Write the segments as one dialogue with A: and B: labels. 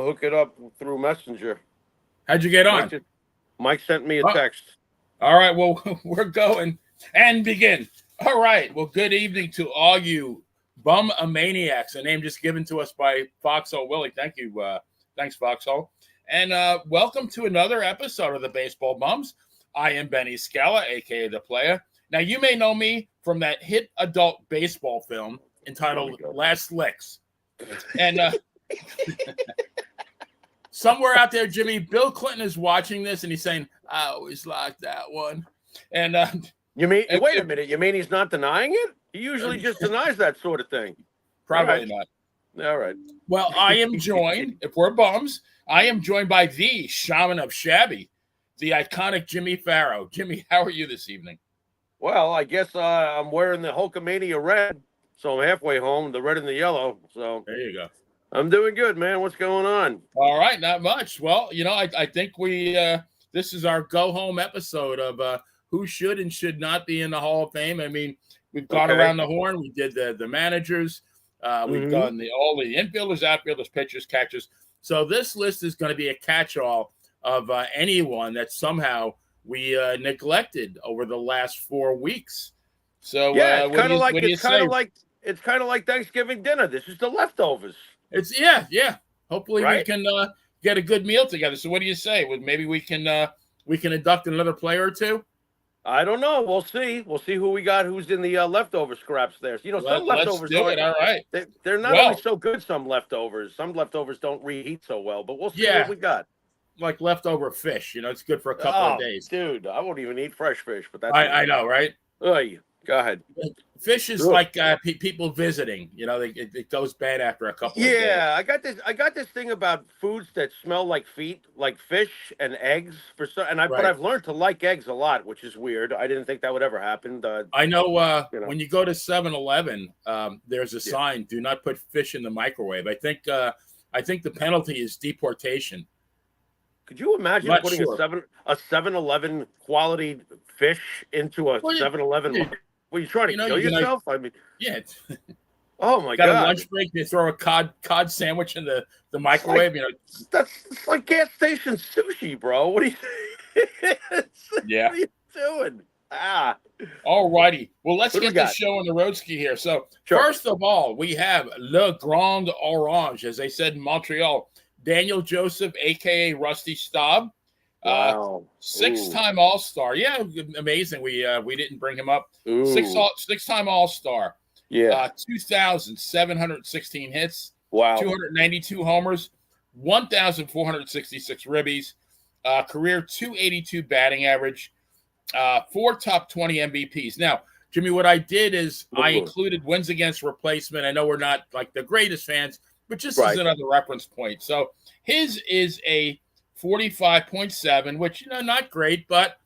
A: hook it up through Messenger.
B: How'd you get on?
A: Mike sent me a text.
B: All right, well, we're going and begin. All right, well, good evening to all you bum-a-maniacs, a name just given to us by Foxhole Willie. Thank you. Thanks, Foxhole. And welcome to another episode of the Baseball Bums. I am Benny Scala, a.k.a. The Player. Now, you may know me from that hit adult baseball film entitled Last Licks. And somewhere out there, Jimmy, Bill Clinton is watching this, and he's saying, I always liked that one. And
A: you mean, wait a minute, you mean he's not denying it? He usually just denies that sort of thing.
B: Probably not.
A: All right.
B: Well, I am joined, if we're bums, I am joined by the shaman of shabby, the iconic Jimmy Pharaoh. Jimmy, how are you this evening?
A: Well, I guess I'm wearing the Hulkamania red, so I'm halfway home, the red and the yellow. So
B: there you go.
A: I'm doing good, man. What's going on?
B: All right, not much. Well, you know, I think we this is our go-home episode of who should and should not be in the Hall of Fame. I mean, we've gone around the horn. We did the managers. We've done all the infielders, outfielders, pitchers, catchers. So this list is going to be a catch-all of anyone that somehow we neglected over the last 4 weeks. So
A: yeah, it's kind of like Thanksgiving dinner. This is the leftovers.
B: It's yeah. Hopefully we can get a good meal together. So what do you say? Maybe we can induct another player or two.
A: I don't know. We'll see. We'll see who we got. Who's in the leftover scraps there? You know, some leftovers.
B: Let's do it. All right.
A: They're not always so good. Some leftovers don't reheat so well. But we'll see what we got.
B: Like leftover fish. You know, it's good for a couple of days.
A: Dude, I won't even eat fresh fish. But that's
B: I know, right?
A: Oy, go ahead.
B: Fish is like people visiting. You know, it goes bad after a couple of days.
A: Yeah, I got this thing about foods that smell like feet, like fish and eggs. But I've learned to like eggs a lot, which is weird. I didn't think that would ever happen.
B: I know, when you go to 7-Eleven, there's a sign: "Do not put fish in the microwave." I think the penalty is deportation.
A: Could you imagine putting a 7-Eleven quality fish into a 7-Eleven? Were you trying to kill yourself? I mean,
B: yeah.
A: Oh my God!
B: Got a lunch break. You throw a cod sandwich in the microwave.
A: That's like gas station sushi, bro. What are you?
B: Yeah.
A: What are you doing?
B: All righty. Well, let's get the show on the road ski here. So first of all, we have Le Grand Orange, as they said in Montreal. Daniel Joseph, a.k.a. Rusty Staub.
A: Wow.
B: 6-time All-Star. Yeah, amazing. We didn't bring him up. 6-time All-Star.
A: Yeah.
B: 2,716 hits.
A: Wow.
B: 292 homers. 1,466 ribbies. Career 282 batting average. 4 top 20 MVPs. Now, Jimmy, what I did is I included wins against replacement. I know we're not like the greatest fans, but just as another reference point. So his is a 45.7, which, not great, but,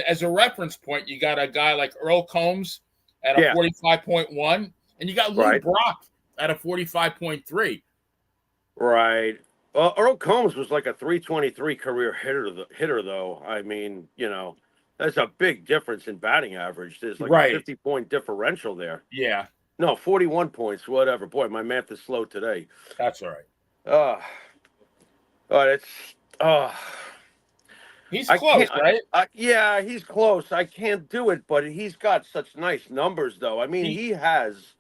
B: as a reference point, you got a guy like Earl Combs at a 45.1, and you got Lou Brock at a 45.3.
A: Right. Well, Earl Combs was like a 323 career hitter, though. I mean, that's a big difference in batting average. There's like a 50-point differential there.
B: Yeah.
A: No, 41 points, whatever. Boy, my math is slow today.
B: That's all right. He's close, right?
A: Yeah, he's close. I can't do it, but he's got such nice numbers, though. I mean, he has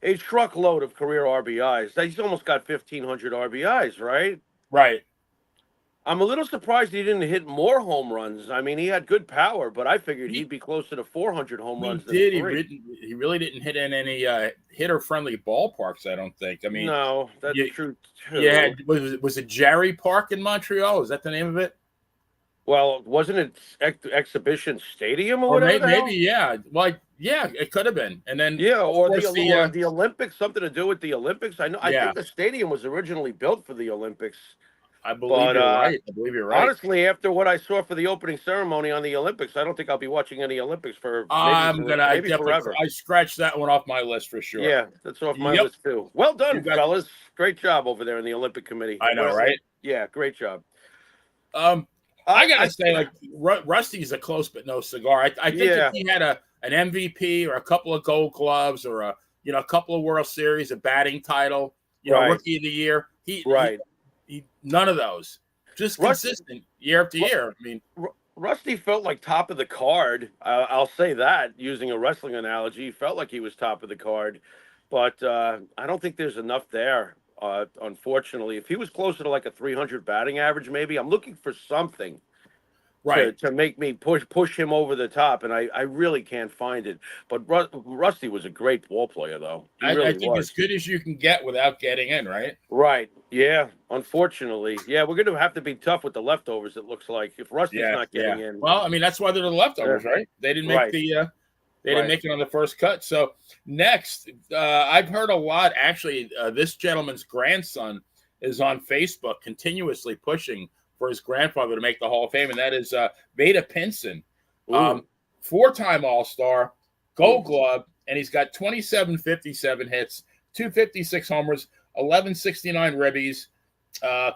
A: a truckload of career RBIs. He's almost got 1,500 RBIs, right?
B: Right.
A: I'm a little surprised he didn't hit more home runs. I mean, he had good power, but I figured he'd be closer to 400 home runs.
B: He really didn't hit in any hitter-friendly ballparks, I don't think. I mean,
A: no, that's true, too.
B: Yeah, was it Jarry Park in Montreal? Is that the name of it?
A: Well, wasn't it Exhibition Stadium or whatever?
B: Maybe, yeah. Like, yeah, it could have been. And then,
A: or the Olympics, something to do with the Olympics. I think the stadium was originally built for the Olympics.
B: I believe you're right.
A: Honestly, after what I saw for the opening ceremony on the Olympics, I don't think I'll be watching any Olympics for maybe forever.
B: I scratched that one off my list for sure.
A: Yeah, that's off my list too. Well done, fellas. Great job over there in the Olympic Committee.
B: I know, right?
A: Yeah, great job.
B: I gotta say, like Rusty's a close but no cigar. I think if he had an MVP or a couple of Gold Gloves or a couple of World Series, a batting title, Rookie of the Year, None of those. Just consistent year after year. I mean,
A: Rusty felt like top of the card. I'll say that, using a wrestling analogy. He felt like he was top of the card, but I don't think there's enough there. Unfortunately, if he was closer to like a 300 batting average, maybe I'm looking for something to make me push him over the top, and I really can't find it. But Rusty was a great ball player, though. He really
B: I think
A: was.
B: as good as you can get without getting in, right?
A: Right. Yeah. Unfortunately, yeah, we're going to have to be tough with the leftovers. It looks like if Rusty's not getting in.
B: Well, I mean that's why they're the leftovers, right? They didn't make they didn't make it on the first cut. So next, I've heard a lot. Actually, this gentleman's grandson is on Facebook continuously pushing for his grandfather to make the Hall of Fame, and that is Veda Pinson, four-time All-Star, Gold Glove, and he's got 2757 hits, 256 homers, 1169 ribbies,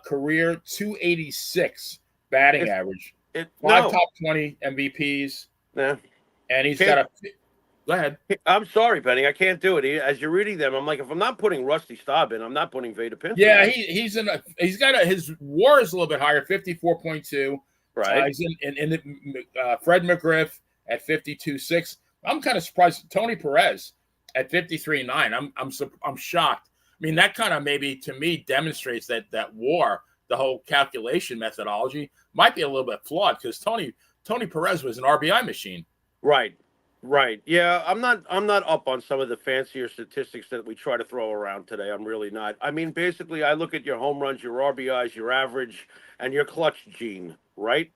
B: career 286 batting average, five top 20 MVPs, and he's got a. Go ahead.
A: I'm sorry, Benny. I can't do it. As you're reading them, I'm like, if I'm not putting Rusty Staub in, I'm not putting Veda Pinson.
B: Yeah, he's got his WAR is a little bit higher, 54.2.
A: Right.
B: He's in Fred McGriff at 52.6. I'm kind of surprised. Tony Perez at 53.9. I'm shocked. I mean, that kind of maybe to me demonstrates that WAR, the whole calculation methodology, might be a little bit flawed because Tony Perez was an RBI machine.
A: Right. Right. Yeah, I'm not up on some of the fancier statistics that we try to throw around today. I'm really not. I mean, basically, I look at your home runs, your RBIs, your average, and your clutch gene, right?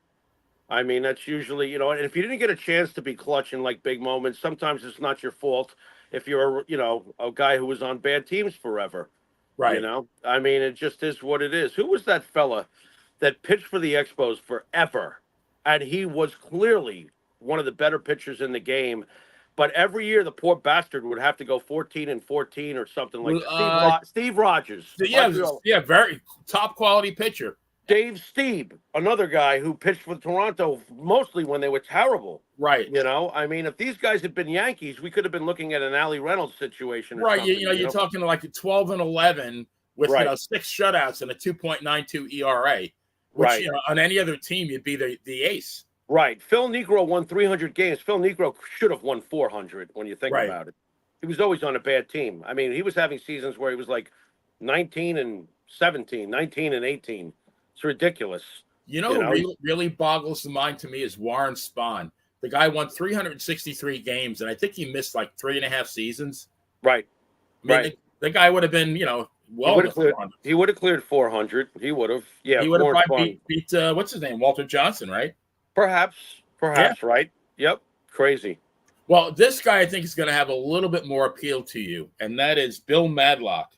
A: I mean, that's usually, and if you didn't get a chance to be clutch in like big moments, sometimes it's not your fault if you're, a guy who was on bad teams forever.
B: Right.
A: I mean, it just is what it is. Who was that fella that pitched for the Expos forever? And he was clearly one of the better pitchers in the game, but every year the poor bastard would have to go 14-14 or something like that. Steve Rogers.
B: Yeah, very top quality pitcher.
A: Dave Stieb, another guy who pitched for Toronto mostly when they were terrible.
B: Right.
A: I mean, if these guys had been Yankees, we could have been looking at an Ali Reynolds situation.
B: Right. You're talking like a 12-11 with 6 shutouts and a 2.92 ERA, which on any other team you'd be the ace.
A: Right. Phil Negro won 300 games. Phil Negro should have won 400 when you think about it. He was always on a bad team. I mean, he was having seasons where he was like 19-17, 19-18. It's ridiculous.
B: Really boggles the mind to me is Warren Spahn. The guy won 363 games, and I think he missed like 3.5 seasons.
A: Right.
B: I mean, the guy would have been, well,
A: he would have cleared 400. He would have. Yeah.
B: He would have probably beat what's his name? Walter Johnson, right?
A: Perhaps, right? Yep, crazy.
B: Well, this guy I think is going to have a little bit more appeal to you, and that is Bill Madlock,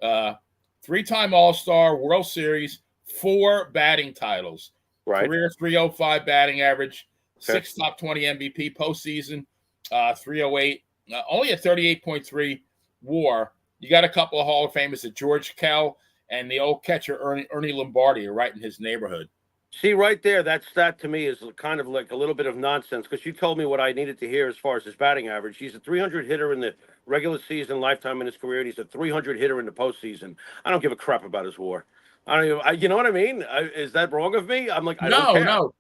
B: 3-time All-Star, World Series, 4 batting titles, career 305 batting average, 6 top 20 MVP postseason, 308, only a 38.3 WAR. You got a couple of Hall of Famers, George Kell and the old catcher Ernie Lombardi, are right in his neighborhood.
A: See, right there, that stat to me is kind of like a little bit of nonsense because you told me what I needed to hear as far as his batting average. He's a 300 hitter in the regular season, lifetime in his career, and he's a 300 hitter in the postseason. I don't give a crap about his WAR. I don't even, you know what I mean? Is that wrong of me? I'm like, I don't care.
B: No.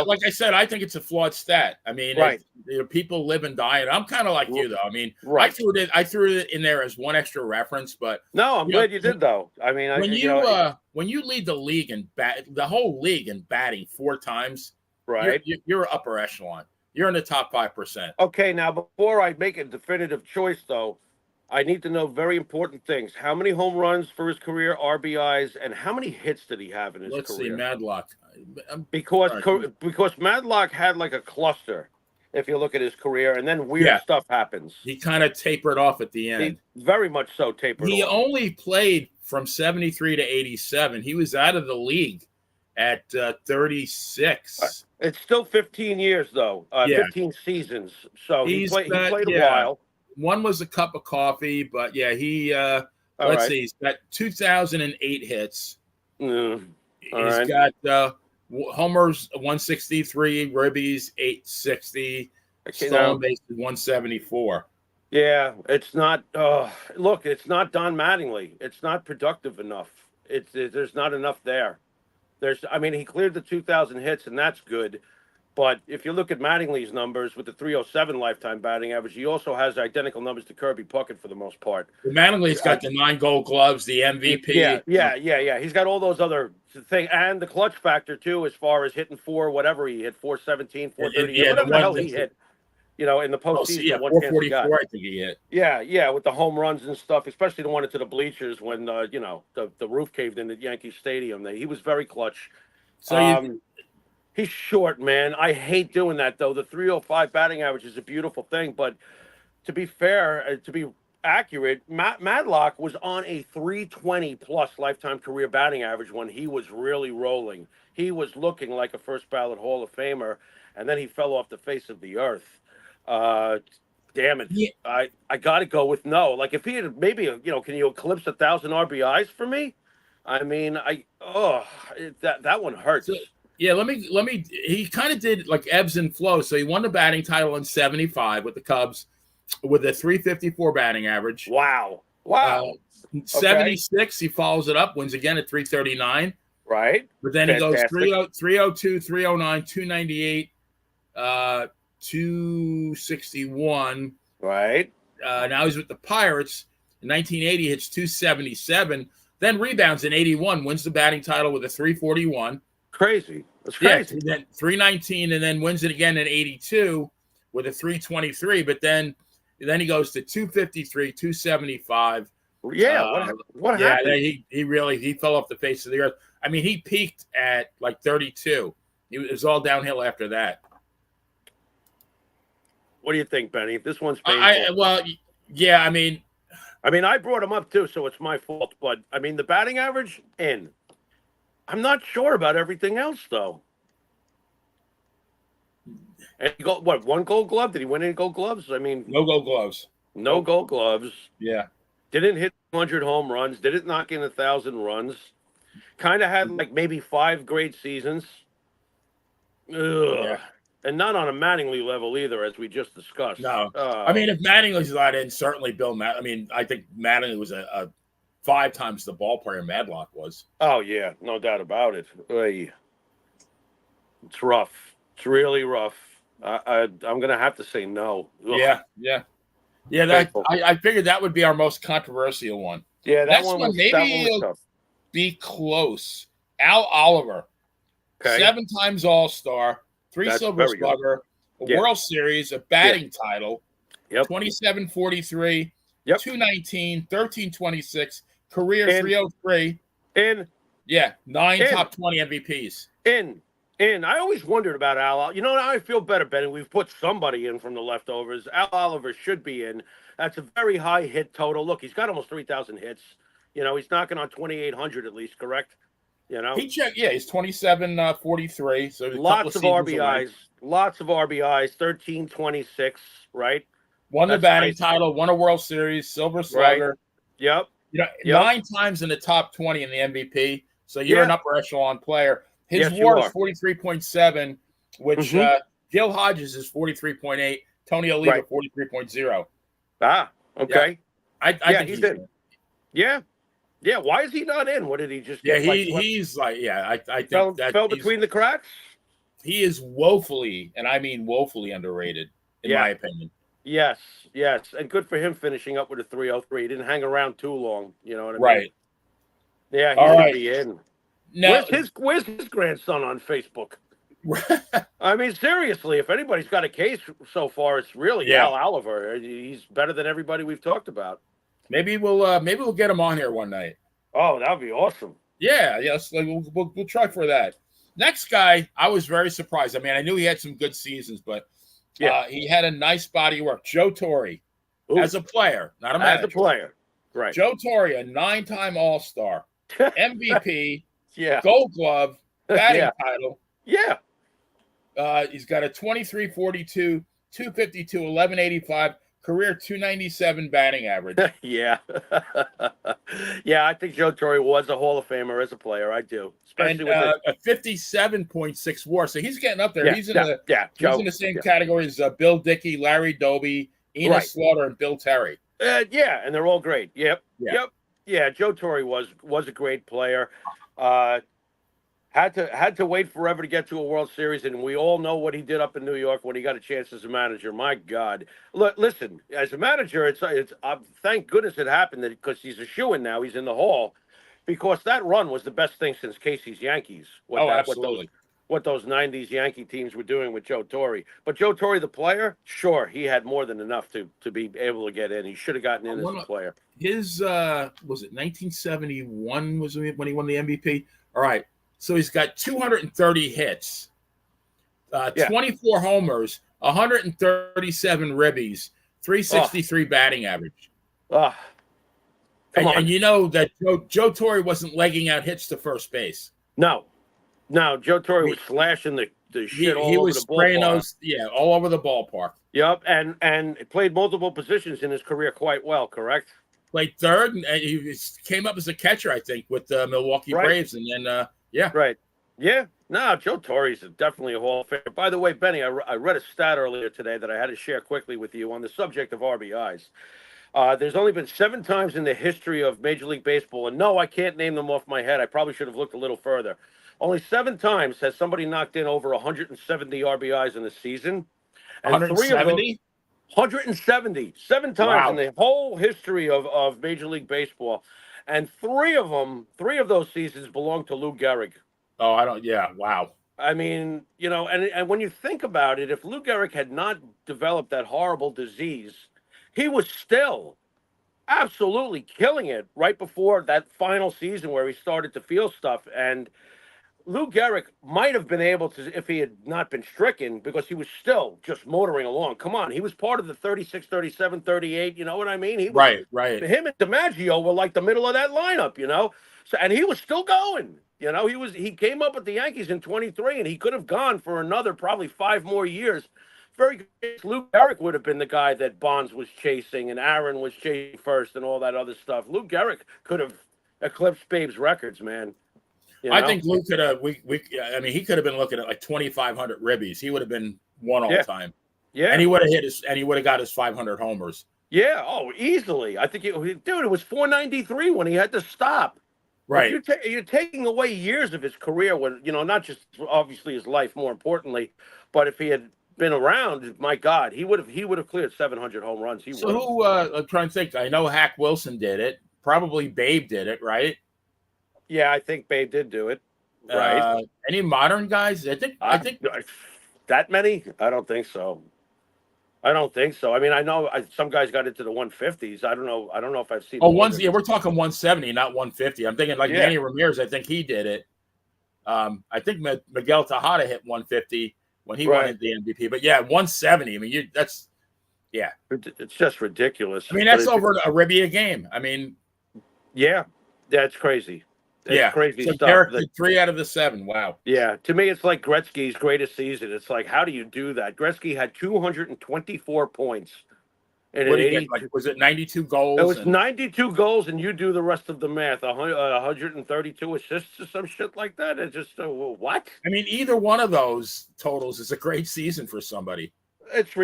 B: Like I said, I think it's a flawed stat. I mean, people live and die, and I'm kind of like you, though. I mean, I threw it in there as one extra reference, but
A: no, I'm glad you did, though. I mean,
B: when you lead the league in the whole league in batting 4 times, you're upper echelon. You're in the top 5%.
A: Okay, now before I make a definitive choice, though, I need to know very important things. How many home runs for his career, RBIs, and how many hits did he have in his career?
B: Let's see, Madlock.
A: Because Madlock had like a cluster, if you look at his career, and then weird stuff happens.
B: He kind of tapered off at the end.
A: He very much so tapered off.
B: He only played from 73 to 87. He was out of the league at 36.
A: It's still 15 years, though. 15 seasons. So he played a while.
B: One was a cup of coffee, but see, he's got 2,008 hits. He's got homers 163, ribbies 860, stolen bases 174.
A: Yeah, it's not. Look, it's not Don Mattingly. It's not productive enough. There's not enough there. I mean, he cleared the 2,000 hits, and that's good. But if you look at Mattingly's numbers with the 307 lifetime batting average, he also has identical numbers to Kirby Puckett for the most part.
B: Mattingly's got the 9 Gold Gloves, the MVP.
A: Yeah. He's got all those other things, and the clutch factor too, as far as hitting whatever he hit, 417, 430, whatever the hell he hit. In the postseason,
B: 444, I think he hit.
A: Yeah, with the home runs and stuff, especially the one into the bleachers when the roof caved in at Yankee Stadium. He was very clutch.
B: So
A: he's short, man. I hate doing that though. The 305 batting average is a beautiful thing, but to be fair, to be accurate, Madlock was on a 320 plus lifetime career batting average when he was really rolling. He was looking like a first ballot Hall of Famer, and then he fell off the face of the earth. Damn it. Yeah. I got to go with no. Like if he had maybe, can you eclipse 1,000 RBIs for me? I mean, that one hurts.
B: So, yeah, let me, he kind of did like ebbs and flows. So he won the batting title in 75 with the Cubs with a 354 batting average.
A: Wow.
B: 76, he follows it up, wins again at 339.
A: Right.
B: But then Fantastic. He goes 302, 309, 298, 261.
A: Right.
B: Now he's with the Pirates. In 1980, hits 277. Then rebounds in 81, wins the batting title with a 341.
A: Crazy. That's crazy.
B: Yeah, then 319, and then wins it again in 82 with a 323. But then he goes to 253, 275.
A: Yeah. What happened?
B: He fell off the face of the earth. I mean, he peaked at like 32. It was all downhill after that.
A: What do you think, Benny? This one's painful.
B: I mean,
A: I brought him up too, so it's my fault. But I mean, the batting average in. I'm not sure about everything else though. And he got one Gold Glove? Did he win any Gold Gloves? I mean,
B: no Gold Gloves.
A: No Gold Gloves.
B: Yeah.
A: Didn't hit 100 home runs. Didn't knock in 1,000 runs. Kind of had like maybe 5 great seasons. Ugh. Yeah. And not on a Mattingly level either, as we just discussed.
B: No. I mean, if Mattingly's not in, certainly Bill I think Mattingly was a 5 times the ball player Madlock was.
A: Oh, yeah. No doubt about it. It's rough. It's really rough. I'm going to have to say no.
B: Ugh. Yeah. I figured that would be our most controversial one.
A: Yeah,
B: that one was tough. Be close. Al Oliver. Okay. 7 times All-Star. 3 Silver Slugger, a World Series, a batting title, 27-43, 219, 13-26, career 303. 9 top 20 MVPs.
A: I always wondered about Al. Now I feel better, Benny. We've put somebody in from the leftovers. Al Oliver should be in. That's a very high hit total. Look, he's got almost 3,000 hits. He's knocking on 2,800 at least, correct?
B: He checked. Yeah, he's 27-43. So
A: lots of RBIs. Lots of RBIs. 13-26. Right.
B: Won the batting title. Won a World Series. Silver Slugger.
A: Right. Yep.
B: 9 times in the top 20 in the MVP. So you're an upper echelon player. His WAR is 43.7, which Gil Hodges is 43.8. Tony Oliva 43.0.
A: Ah. Okay.
B: I think he's in.
A: Yeah. Yeah, why is he not in? What did he just?
B: Yeah, he's like, I think
A: fell between the cracks.
B: He is woefully, and I mean woefully underrated, in my opinion.
A: Yes, and good for him finishing up with a 303. He didn't hang around too long. You know what I mean?
B: Right.
A: Yeah, he's gonna be in. Now, where's his grandson on Facebook? I mean, seriously, if anybody's got a case so far, it's really Al Oliver. He's better than everybody we've talked about.
B: Maybe we'll get him on here one night.
A: Oh, that'd be awesome.
B: Yeah, yes, we'll try for that. Next guy, I was very surprised. I mean, I knew he had some good seasons, but he had a nice body of work. Joe Torre, as a player, not a manager.
A: As a player, right?
B: Joe Torre, a 9-time All-Star, MVP,
A: Yeah.
B: Gold Glove, batting title.
A: Yeah.
B: He's got a 23-42, 252, 1185, career 297 batting average.
A: Yeah. Yeah, I think Joe Torre was a Hall of Famer as a player. I do.
B: Especially with a 57.6 WAR. So he's getting up there.
A: Yeah,
B: he's in the same category as Bill Dickey, Larry Doby, Enos Slaughter, and Bill Terry.
A: Yeah, and they're all great. Yep. Yeah, Joe Torre was a great player. Uh, had to wait forever to get to a World Series, and we all know what he did up in New York when he got a chance as a manager. My God, listen, as a manager, it's thank goodness it happened because he's a shoo-in now. He's in the Hall because that run was the best thing since Casey's Yankees.
B: Oh, absolutely.
A: What those '90s Yankee teams were doing with Joe Torre. But Joe Torre, the player, sure, he had more than enough to be able to get in. He should have gotten in as a player.
B: His was it 1971 was when he won the MVP? All right. So he's got 230 hits, 24 homers, 137 ribbies, 363 batting average. And you know that Joe Torre wasn't legging out hits to first base.
A: No, Joe Torre was slashing the shit all over the ballpark. Spraying those,
B: all over the ballpark.
A: Yep, and played multiple positions in his career quite well, correct?
B: Played third, and he came up as a catcher, I think, with the Milwaukee Braves, and then
A: Right. Yeah. No, Joe Torre's definitely a Hall of Famer. By the way, Benny, I read a stat earlier today that I had to share quickly with you on the subject of RBIs. There's only been 7 times in the history of Major League Baseball, and no, I can't name them off my head. I probably should have looked a little further. Only 7 times has somebody knocked in over 170 RBIs in the season. And
B: 170?
A: 170. 7 times in the whole history of Major League Baseball. And 3 of those seasons belong to Lou Gehrig.
B: Oh, wow.
A: I mean, and when you think about it, if Lou Gehrig had not developed that horrible disease, he was still absolutely killing it right before that final season where he started to feel stuff. And Lou Gehrig might have been able to, if he had not been stricken, because he was still just motoring along. Come on, he was part of the 36, 37, 38, you know what I mean? He was,
B: right.
A: Him and DiMaggio were like the middle of that lineup, So, and he was still going, he came up with the Yankees in 23, and he could have gone for another probably 5 more years. Very good. Lou Gehrig would have been the guy that Bonds was chasing and Aaron was chasing first and all that other stuff. Lou Gehrig could have eclipsed Babe's records, man.
B: I think Lou could have. He could have been looking at like 2,500 ribbies. He would have been one all time.
A: Yeah,
B: and he would have got his 500 homers.
A: Yeah, easily. I think it was 493 when he had to stop.
B: Right.
A: You're taking away years of his career when not just obviously his life, more importantly, but if he had been around, my God, he would have cleared 700 home runs.
B: I'm trying to think. I know Hack Wilson did it. Probably Babe did it, right?
A: Yeah, I think Babe did do it. Right.
B: Any modern guys? I think
A: that many? I don't think so. I mean, I know some guys got into the 150s. I don't know if I've seen.
B: Oh, we're talking 170, not 150. I'm thinking like Manny Ramirez. I think he did it. I think Miguel Tejada hit 150 when he won the MVP. But 170. I mean, it's
A: just ridiculous.
B: I mean, that's over a ribby a game. I mean,
A: that's crazy. It's crazy
B: so
A: stuff.
B: Derek did 3 out of the 7. Wow.
A: Yeah, to me, it's like Gretzky's greatest season. It's like, how do you do that? Gretzky had 224 points.
B: And was it 92 goals?
A: It was 92 goals, and you do the rest of the math. 132 assists or some shit like that. It's just what?
B: I mean, either one of those totals is a great season for somebody.
A: It's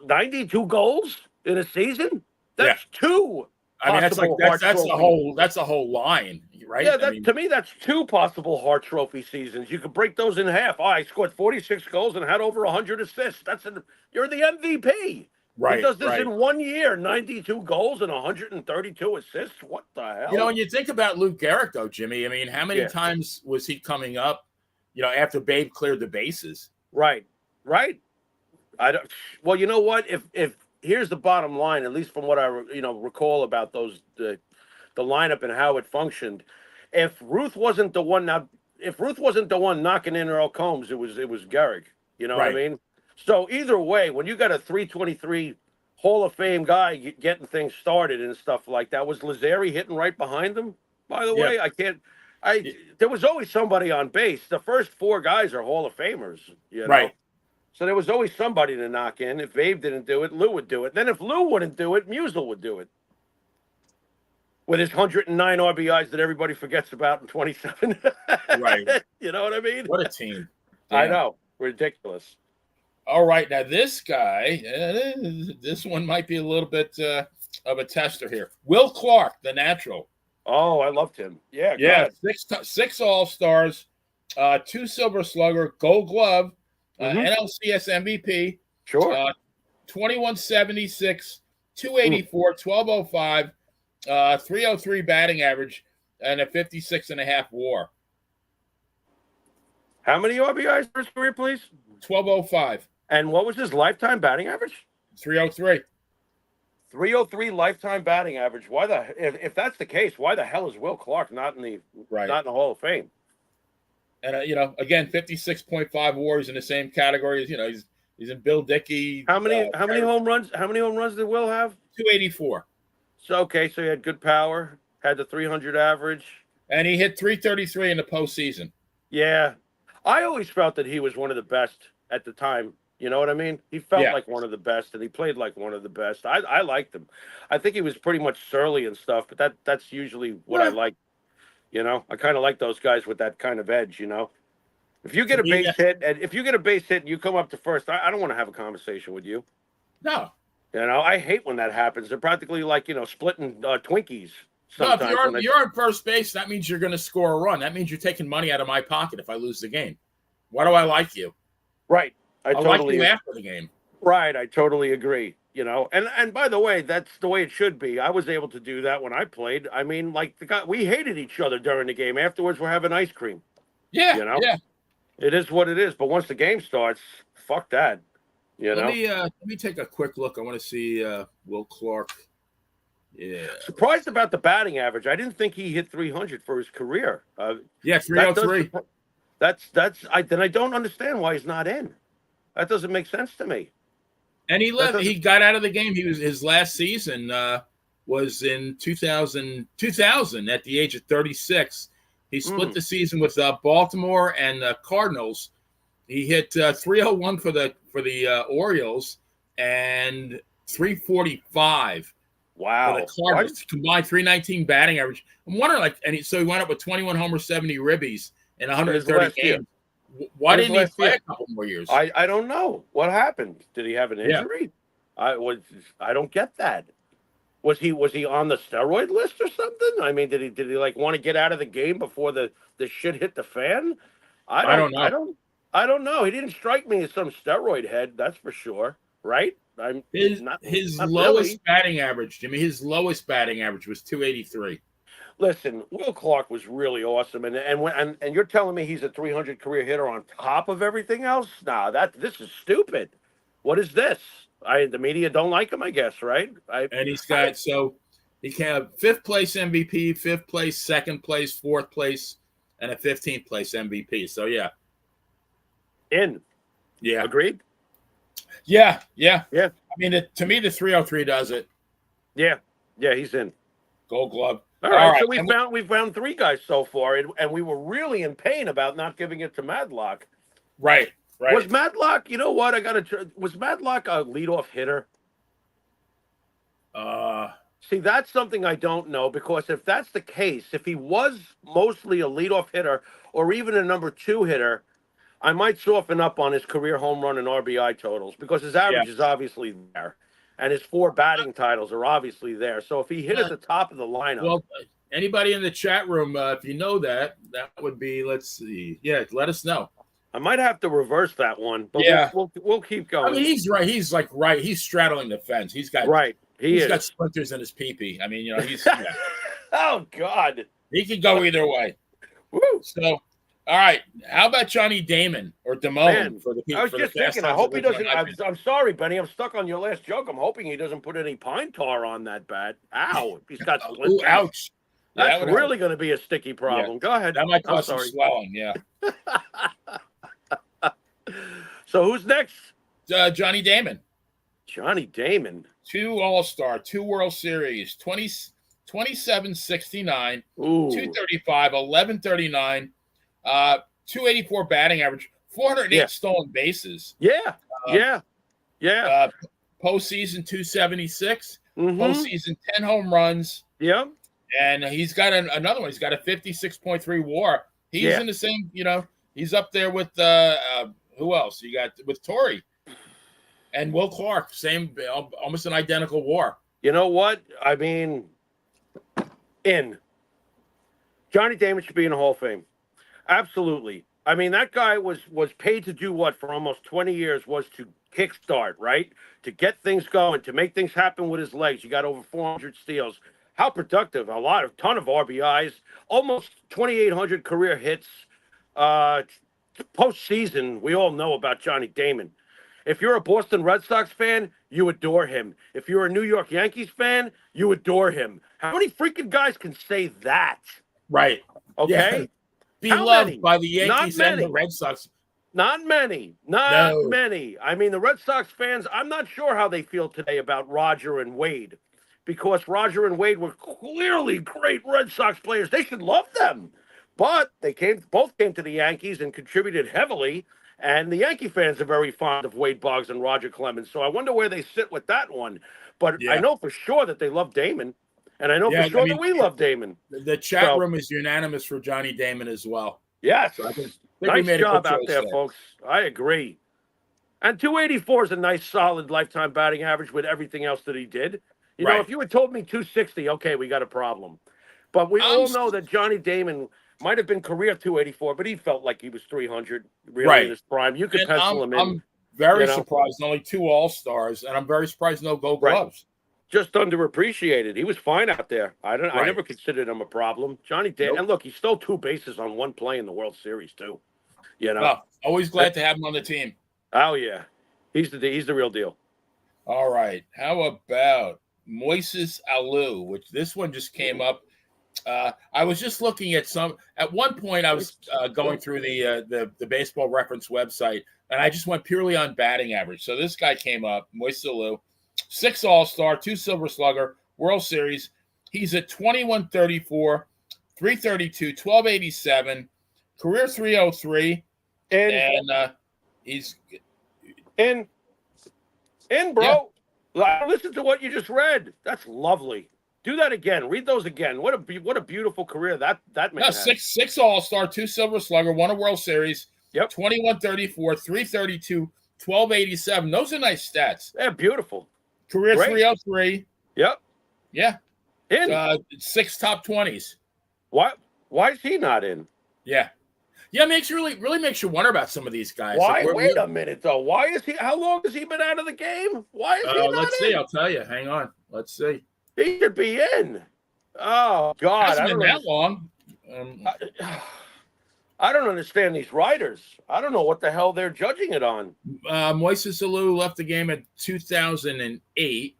A: 92 goals in a season. That's 2.
B: I mean, that's the whole line, right?
A: Yeah, to me, that's 2 possible Hart Trophy seasons. You could break those in half. I scored 46 goals and had over 100 assists. You're the MVP.
B: Right.
A: He does this in 1 year, 92 goals and 132 assists. What the hell?
B: When you think about Lou Gehrig, though, Jimmy, I mean, how many times was he coming up, after Babe cleared the bases?
A: Right. Well, you know what? If here's the bottom line, at least from what I recall about the lineup and how it functioned. If Ruth wasn't the one knocking in Earl Combs, it was Gehrig. You know what I mean? So either way, when you got a 323 Hall of Fame guy getting things started and stuff like that, was Lazzeri hitting right behind him? By the way, there was always somebody on base. The first 4 guys are Hall of Famers. Right. So there was always somebody to knock in. If Babe didn't do it, Lou would do it. Then if Lou wouldn't do it, Musial would do it. With his 109 RBIs that everybody forgets about in 27.
B: Right.
A: You know what I mean?
B: What a team.
A: Damn. I know. Ridiculous.
B: All right. Now, this guy, this one might be a little bit of a tester here. Will Clark, the natural.
A: Oh, I loved him. Yeah, go
B: Yeah,
A: ahead.
B: six All-Stars, 2 Silver Slugger, Gold Glove,
A: Mhm.
B: NLCS MVP,
A: Sure.
B: 2176, 284, 1205, 303 batting average, and a 56.5 WAR.
A: How many RBIs for his career, please?
B: 1205,
A: And what was his lifetime batting average?
B: 303.
A: 303 lifetime batting average. Why if that's the case, why the hell is Will Clark not in the Hall of Fame?
B: And again, 56.5 WAR. He's in the same category as he's in Bill Dickey.
A: How many home runs? How many home runs did Will have?
B: 284.
A: So so he had good power, had the 300 average,
B: and he hit 333 in the postseason.
A: Yeah, I always felt that he was one of the best at the time. You know what I mean? He felt like one of the best, and he played like one of the best. I liked him. I think he was pretty much surly and stuff, but that's usually what I like. I kind of like those guys with that kind of edge. If you get a base hit, and you come up to first, I don't want to have a conversation with you.
B: No.
A: I hate when that happens. They're practically like splitting Twinkies.
B: No, if you're on first base, that means you're going to score a run. That means you're taking money out of my pocket if I lose the game. Why do I like you?
A: Right.
B: I like you after the game.
A: Right. I totally agree. And by the way, that's the way it should be. I was able to do that when I played. I mean, like we hated each other during the game. Afterwards, we're having ice cream.
B: Yeah. Yeah.
A: It is what it is. But once the game starts, fuck that.
B: Let me take a quick look. I want to see Will Clark. Yeah.
A: Surprised about the batting average. I didn't think he hit 300 for his career.
B: 303.
A: Then I don't understand why he's not in. That doesn't make sense to me.
B: And he left. He got out of the game. His last season was in 2000 at the age of 36. He split the season with Baltimore and the Cardinals. He hit 301 for the Orioles and 345.
A: Wow.
B: For the Cardinals. Combined 319 batting average. I'm wondering, so he wound up with 21 homers, 70 ribbies in 130 games. Why didn't he play a couple more years?
A: I don't know. What happened? Did he have an injury? I don't get that. Was he on the steroid list or something? I mean, did he like want to get out of the game before the shit hit the fan? I don't know. I don't know. He didn't strike me as some steroid head, that's for sure. Right?
B: His lowest batting average, Jimmy. His lowest batting average was 283.
A: Listen, Will Clark was really awesome, and you're telling me he's a 300 career hitter on top of everything else? Nah, this is stupid. What is this? The media don't like him, I guess, right?
B: And he can have 5th place MVP, 5th place, 2nd place, 4th place, and a 15th place MVP. So yeah,
A: agreed.
B: Yeah. I mean, to me, the 303 does it.
A: Yeah, he's in.
B: Gold Glove.
A: All right, so we found 3 guys so far, and we were really in pain about not giving it to Madlock.
B: Right.
A: Was Madlock? You know what? Was Madlock a leadoff hitter? See, that's something I don't know, because if that's the case, if he was mostly a leadoff hitter or even a number 2 hitter, I might soften up on his career home run and RBI totals, because his average is obviously there. And his 4 batting titles are obviously there. So if he hit at the top of the lineup.
B: Well, anybody in the chat room, if you know that would be, let's see. Yeah, let us know.
A: I might have to reverse that one, but we'll keep going.
B: I mean, he's right. He's like right. He's straddling the fence. He's got He's got splinters in his pee-pee. I mean, he's.
A: Oh God.
B: He could go either way.
A: Woo.
B: So, all right. How about Johnny Damon or Damone for the people?
A: I was just thinking. I hope he doesn't. I'm sorry, Benny. I'm stuck on your last joke. I'm hoping he doesn't put any pine tar on that bat. Ow! He's got splinters.
B: Ooh, ouch!
A: That's really going to be a sticky problem. Go ahead.
B: That might cause some swelling. Yeah.
A: So who's next?
B: Johnny Damon.
A: Johnny Damon.
B: 2 All-Star, 2 World Series, 2769, 235, 1139, 284 batting average, 408 stolen bases. Postseason 276, postseason 10 home runs.
A: Yeah.
B: And he's got another one. He's got a 56.3 WAR. He's in the same, he's up there with who else? You got with Torrey. And Will Clark, same, almost an identical WAR.
A: You know what? I mean, in Johnny Damon should be in the Hall of Fame. Absolutely. I mean, that guy was paid to do what for almost 20 years was to kickstart, right? To get things going, to make things happen with his legs. You got over 400 steals. How productive. Ton of RBIs, almost 2,800 career hits. Uh, Postseason, we all know about Johnny Damon. If you're a Boston Red Sox fan, you adore him. If you're a New York Yankees fan, you adore him. How many freaking guys can say that?
B: Right.
A: Okay?
B: Yeah.
A: How
B: Beloved
A: many?
B: by the
A: Not
B: Yankees and the
A: many.
B: Red Sox.
A: Not many. Not
B: No.
A: many. I mean, the Red Sox fans, I'm not sure how they feel today about Roger and Wade because Roger and Wade were clearly great Red Sox players. They should love them. But both came to the Yankees and contributed heavily. And the Yankee fans are very fond of Wade Boggs and Roger Clemens. So I wonder where they sit with that one. But I
B: Yeah.
A: know for sure that they love Damon. And I know for sure that we love Damon.
B: The chat room is unanimous for Johnny Damon as well.
A: Yes.
B: So I think
A: Nice job out there, folks. I agree. And 284 is a nice, solid lifetime batting average with everything else that he did. You know, if you had told me 260, okay, we got a problem. But we all know that Johnny Damon might have been career 284, but he felt like he was 300 really in his prime. You could pencil him in.
B: I'm very surprised. Only 2 All-Stars, and I'm very surprised no Gold Gloves.
A: Just underappreciated. He was fine out there. I never considered him a problem. Johnny Damon. And look, he stole 2 bases on 1 play in the World Series, too. You know,
B: well, always glad to have him on the team.
A: Oh yeah, he's the real deal.
B: All right, how about Moises Alou? Which this one just came up. I was just looking at some. At one point, I was going through the Baseball Reference website, and I just went purely on batting average. So this guy came up, Moises Alou, 6 All-Star, 2 Silver Slugger, World Series. He's at 2134, 332, 1287. Career 303, and he's
A: in, bro. Yeah. Listen to what you just read. That's lovely. Do that again. Read those again. What a beautiful career that man had.
B: 6 All-Star, 2 Silver Slugger, 1 a World Series.
A: Yep.
B: 2134, 332, 1287. Those are nice stats.
A: Yeah, beautiful.
B: Career 303.
A: Yep.
B: Yeah.
A: In
B: 6 top 20s.
A: Why is he not in?
B: Yeah. Yeah, really makes you wonder about some of these guys.
A: Why? Like, wait a minute, though. Why is he? How long has he been out of the game? Why is he not
B: let's
A: in?
B: See. I'll tell you. Hang on. Let's see.
A: He should be in. Oh God,
B: hasn't been that long.
A: I don't understand these writers. I don't know what the hell they're judging it on.
B: Moises Alou left the game in 2008.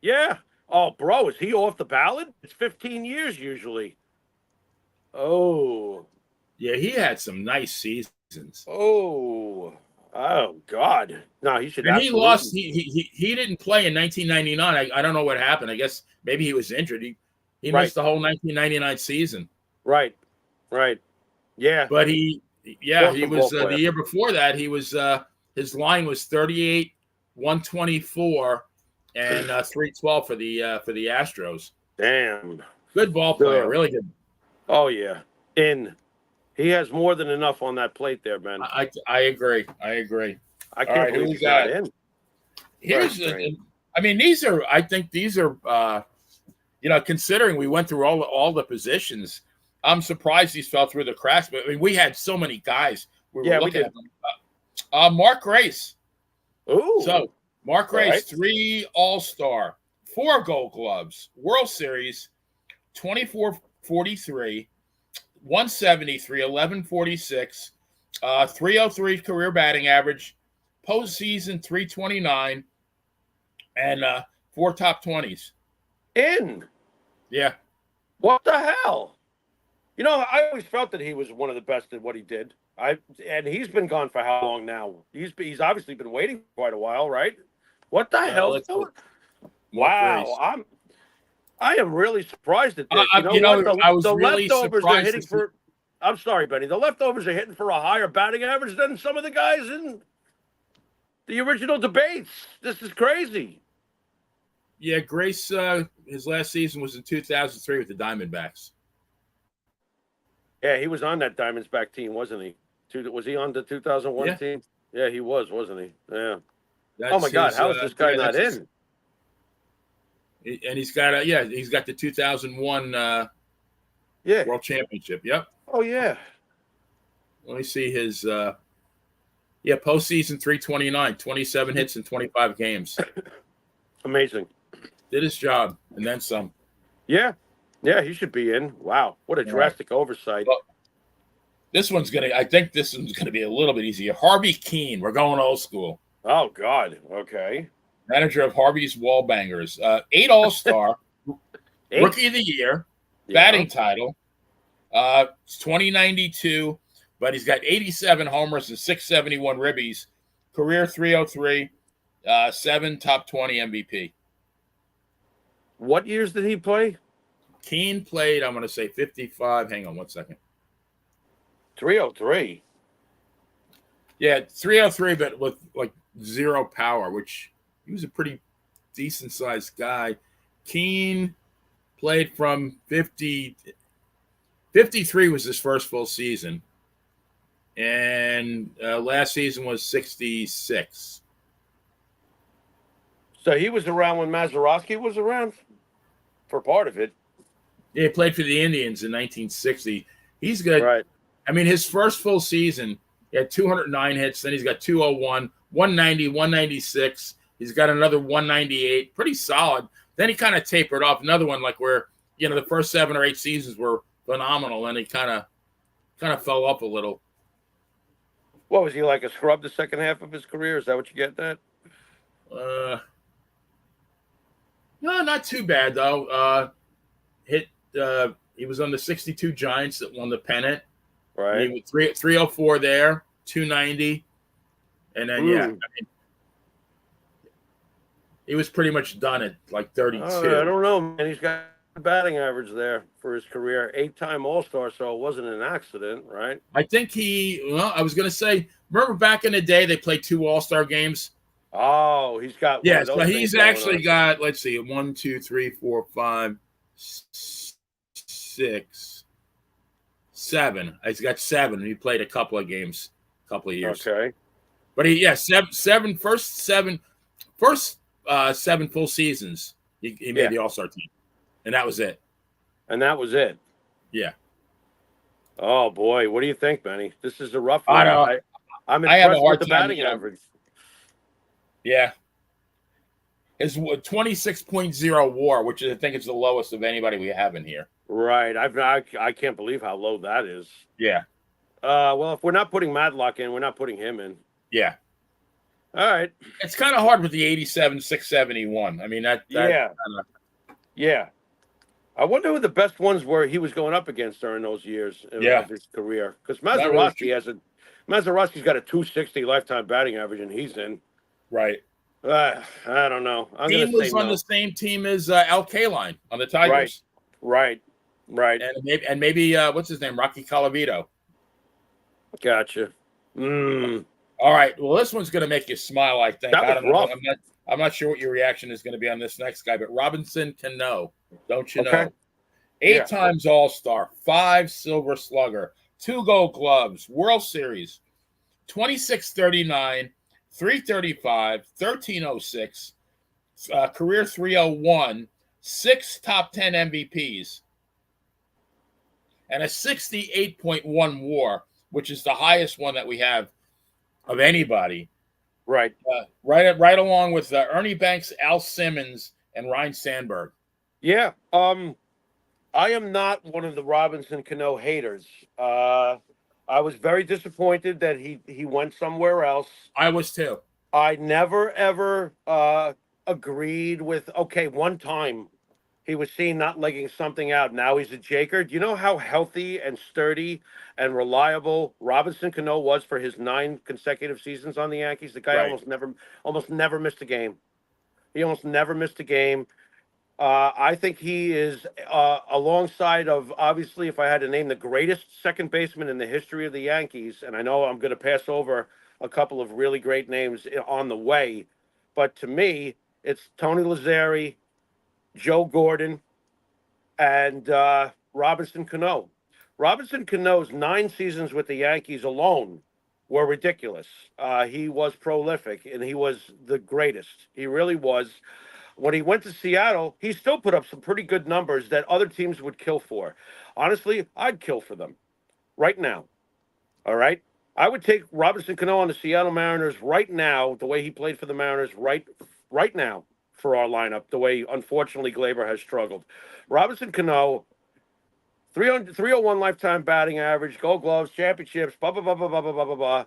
A: Yeah. Oh, bro, is he off the ballot? It's 15 years usually. Oh.
B: Yeah, he had some nice seasons.
A: Oh God! No, he should.
B: And he lost. He didn't play in 1999. I don't know what happened. I guess maybe he was injured. He missed the whole 1999 season.
A: Right. Yeah.
B: But he was the year before that. He was his line was 38, 124, and 312 for the Astros.
A: Damn.
B: Good ball player. Really good.
A: Oh yeah. He has more than enough on that plate there, man.
B: I agree. I
A: can't believe he's not in.
B: I think these are considering we went through all the positions, I'm surprised these fell through the cracks. But I mean, we had so many guys. We did. Mark Grace.
A: Ooh.
B: So Mark Grace, 3 All-Star, 4 Gold Gloves, World Series, 2443. 173, 1146, 303 career batting average, postseason 329, and 4 top 20s.
A: In.
B: Yeah.
A: What the hell? You know, I always felt that he was one of the best at what he did. And he's been gone for how long now? He's obviously been waiting for quite a while, right? What the hell? Wow. I am really surprised at this.
B: I was really surprised.
A: Hitting for. I'm sorry, Benny. The leftovers are hitting for a higher batting average than some of the guys in the original debates. This is crazy.
B: Yeah, Grace. His last season was in 2003 with the Diamondbacks.
A: Yeah, he was on that Diamondback team, wasn't he? Was he on the 2001 team? Yeah, he was, wasn't he? Yeah. Oh my God, how is this guy not in?
B: And he's got he's got the 2001
A: Yeah.
B: World Championship. Yep.
A: Oh yeah.
B: Let me see his postseason 329, 27 hits in 25 games.
A: Amazing.
B: Did his job and then some.
A: Yeah. Yeah, he should be in. Wow. What a drastic oversight.
B: Well, I think this one's gonna be a little bit easier. Harvey Keene. We're going old school.
A: Oh God. Okay.
B: Manager of Harvey's Wallbangers. 8 All-Star, Rookie of the Year, batting title. It's 2092, but he's got 87 homers and 671 ribbies. Career 303, 7 top 20 MVP.
A: What years did he play?
B: Keene played, I'm going to say 55. Hang on one second.
A: 303.
B: Yeah, 303, but with like zero power, which he was a pretty decent sized guy. Keene played from 53 was his first full season. And last season was 66.
A: So he was around when Mazeroski was around for part of it.
B: Yeah, he played for the Indians in 1960. He's good.
A: Right.
B: I mean, his first full season, he had 209 hits. Then he's got 201, 190, 196. He's got another 198. Pretty solid. Then he kind of tapered off. Another one like where, the first 7 or 8 seasons were phenomenal, and he kind of fell up a little.
A: What was he like, a scrub the second half of his career? Is that what you get at?
B: No, not too bad though. He was on the 62 Giants that won the pennant.
A: Right.
B: He was 304 there, 290, and then he was pretty much done at like 32.
A: I don't know, man. He's got a batting average there for his career, 8-time All-Star, so it wasn't an accident, right?
B: I think I was going to say, remember back in the day they played 2 All-Star games?
A: Oh, he's got
B: yes, but he's actually got, let's see, 1, 2, 3, 4, 5, 6, 7. He's got 7. He played a couple of games, a couple of years.
A: Okay.
B: But first 7 full seasons, he made the All-Star team. And that was it.
A: And that was it.
B: Yeah.
A: Oh boy, what do you think, Benny? This is a rough one.
B: I know.
A: I'm impressed with the batting
B: time,
A: average.
B: Yeah. His 26.0 WAR, which I think is the lowest of anybody we have in here.
A: Right. I can't believe how low that is.
B: Yeah.
A: Well, if we're not putting Madlock in, we're not putting him in.
B: Yeah.
A: All right.
B: It's kind of hard with the 87, 671. I mean,
A: Yeah. I wonder who the best ones were he was going up against during those years of his career. Because Mazeroski's got a 260 lifetime batting average, and he's in.
B: Right.
A: I don't know.
B: He was on the same team as Al Kaline on the Tigers.
A: Right.
B: And maybe what's his name? Rocky Colavito.
A: Gotcha.
B: All right. Well, this one's going to make you smile, I think.
A: That was rough.
B: I'm not sure what your reaction is going to be on this next guy, but Robinson Cano. Don't you know? 8 times All-Star, 5 Silver Slugger, 2 Gold Gloves, World Series, 2639, 335, 1306, career 301, 6 top 10 MVPs, and a 68.1 WAR, which is the highest one that we have of anybody.
A: Right.
B: Right along with Ernie Banks, Al Simmons, and Ryne Sandberg.
A: Yeah. I am not one of the Robinson Cano haters. I was very disappointed that he went somewhere else.
B: I was too.
A: I never, ever agreed with, one time he was seen not legging something out. Now he's a Jaker. Do you know how healthy and sturdy and reliable Robinson Cano was for his 9 consecutive seasons on the Yankees? The guy almost never missed a game. He almost never missed a game. I think he is alongside of, obviously, if I had to name the greatest second baseman in the history of the Yankees, and I know I'm going to pass over a couple of really great names on the way, but to me, it's Tony Lazzeri, Joe Gordon, and Robinson Cano. Robinson Cano's 9 seasons with the Yankees alone were ridiculous. He was prolific, and he was the greatest. He really was. when he went to Seattle, he still put up some pretty good numbers that other teams would kill for. Honestly, I'd kill for them right now. All right. I would take Robinson Cano on the Seattle Mariners right now, the way he played for the Mariners right now for our lineup, the way unfortunately Glaber has struggled. Robinson Cano, 301 lifetime batting average, Gold Gloves, championships, blah blah blah blah blah blah blah blah blah.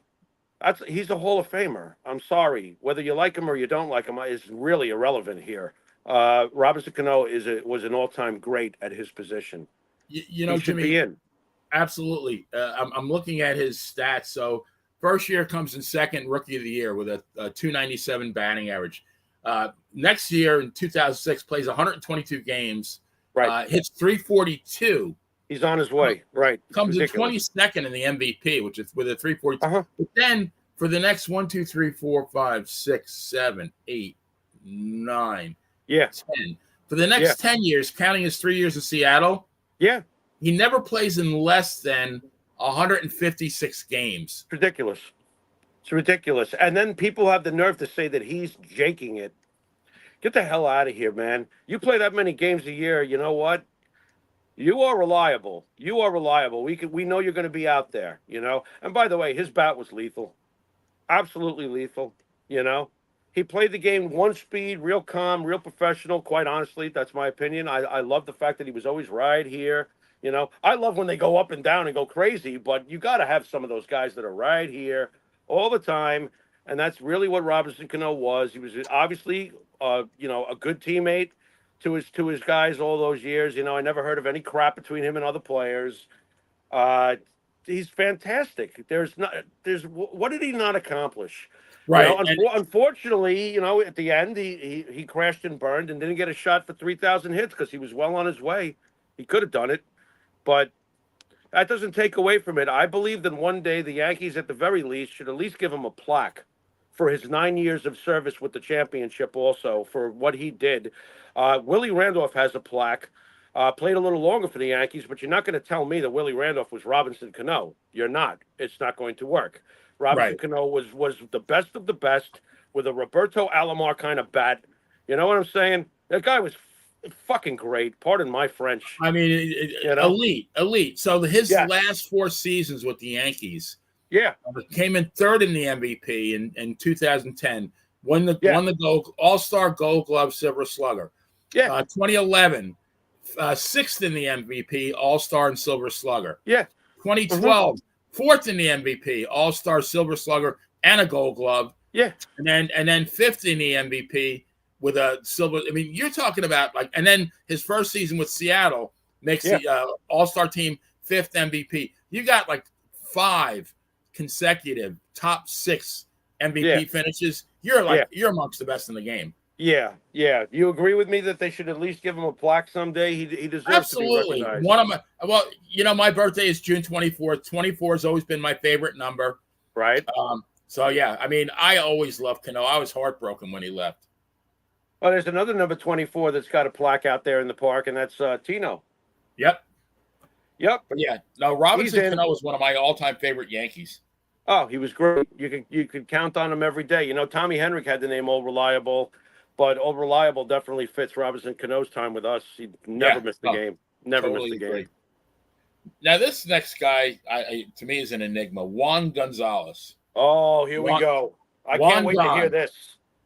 A: He's a Hall of Famer. I'm sorry, whether you like him or you don't like him is really irrelevant here. Robinson Cano was an all-time great at his position.
B: You know,
A: he should
B: Jimmy,
A: be in.
B: Absolutely. I'm looking at his stats. So first year comes in second rookie of the year with a 297 batting average. Next year in 2006 plays 122 games.
A: Right.
B: Hits 342.
A: He's on his way. Right.
B: Comes in 22nd in the MVP, which is with a 342.
A: Uh-huh.
B: But then for the next 1, 2, 3, 4, 5, 6, 7, 8, 9, 10. For the next 10 years, counting his 3 years in Seattle, he never plays in less than 156 games.
A: It's ridiculous. It's ridiculous. And then people have the nerve to say that he's jaking it. Get the hell out of here, man. You play that many games a year, you know what? You are reliable. You are reliable. We know you're going to be out there, you know? And by the way, his bat was lethal. Absolutely lethal, you know? He played the game one speed, real calm, real professional, quite honestly. That's my opinion. I love the fact that he was always right here. You know, I love when they go up and down and go crazy, but you got to have some of those guys that are right here all the time. And that's really what Robinson Cano was. He was obviously, you know, a good teammate to his guys all those years. You know, I never heard of any crap between him and other players. He's fantastic. What did he not accomplish?
B: Right.
A: You know, unfortunately, you know, at the end, he crashed and burned and didn't get a shot for 3,000 hits because he was well on his way. He could have done it, but that doesn't take away from it. I believe that one day the Yankees, at the very least, should at least give him a plaque for his 9 years of service with the championship also, for what he did. Willie Randolph has a plaque. Played a little longer for the Yankees, but you're not going to tell me that Willie Randolph was Robinson Cano. You're not. It's not going to work. Robinson Cano was the best of the best with a Roberto Alomar kind of bat. You know what I'm saying? That guy was fucking great. Pardon my French.
B: I mean, you know? Elite. So his last 4 seasons with the Yankees, came in third in the MVP in 2010. Won the Gold All-Star Gold Glove Silver Slugger. 2011, sixth in the MVP, All-Star and Silver Slugger. 2012, fourth in the MVP, All-Star Silver Slugger and a Gold Glove. And then fifth in the MVP with a silver. I mean, you're talking about and then his first season with Seattle makes the All-Star team fifth MVP. You got 5 consecutive top 6 MVP finishes. You're amongst the best in the game.
A: Yeah. You agree with me that they should at least give him a plaque someday? He deserves to be recognized.
B: One of my birthday is June 24th. 24 has always been my favorite number.
A: Right.
B: So yeah, I mean, I always loved Cano. I was heartbroken when he left.
A: Oh, there's another number 24 that's got a plaque out there in the park, and that's Tino.
B: Yep.
A: But
B: yeah. No, Robinson Cano was one of my all-time favorite Yankees.
A: Oh, he was great. You could count on him every day. You know, Tommy Henrik had the name Old Reliable, but Old Reliable definitely fits Robinson Cano's time with us. He never missed the game. Never missed the game.
B: Now, this next guy, to me, is an enigma. Juan Gonzalez.
A: Oh, here we go. I can't wait to hear this.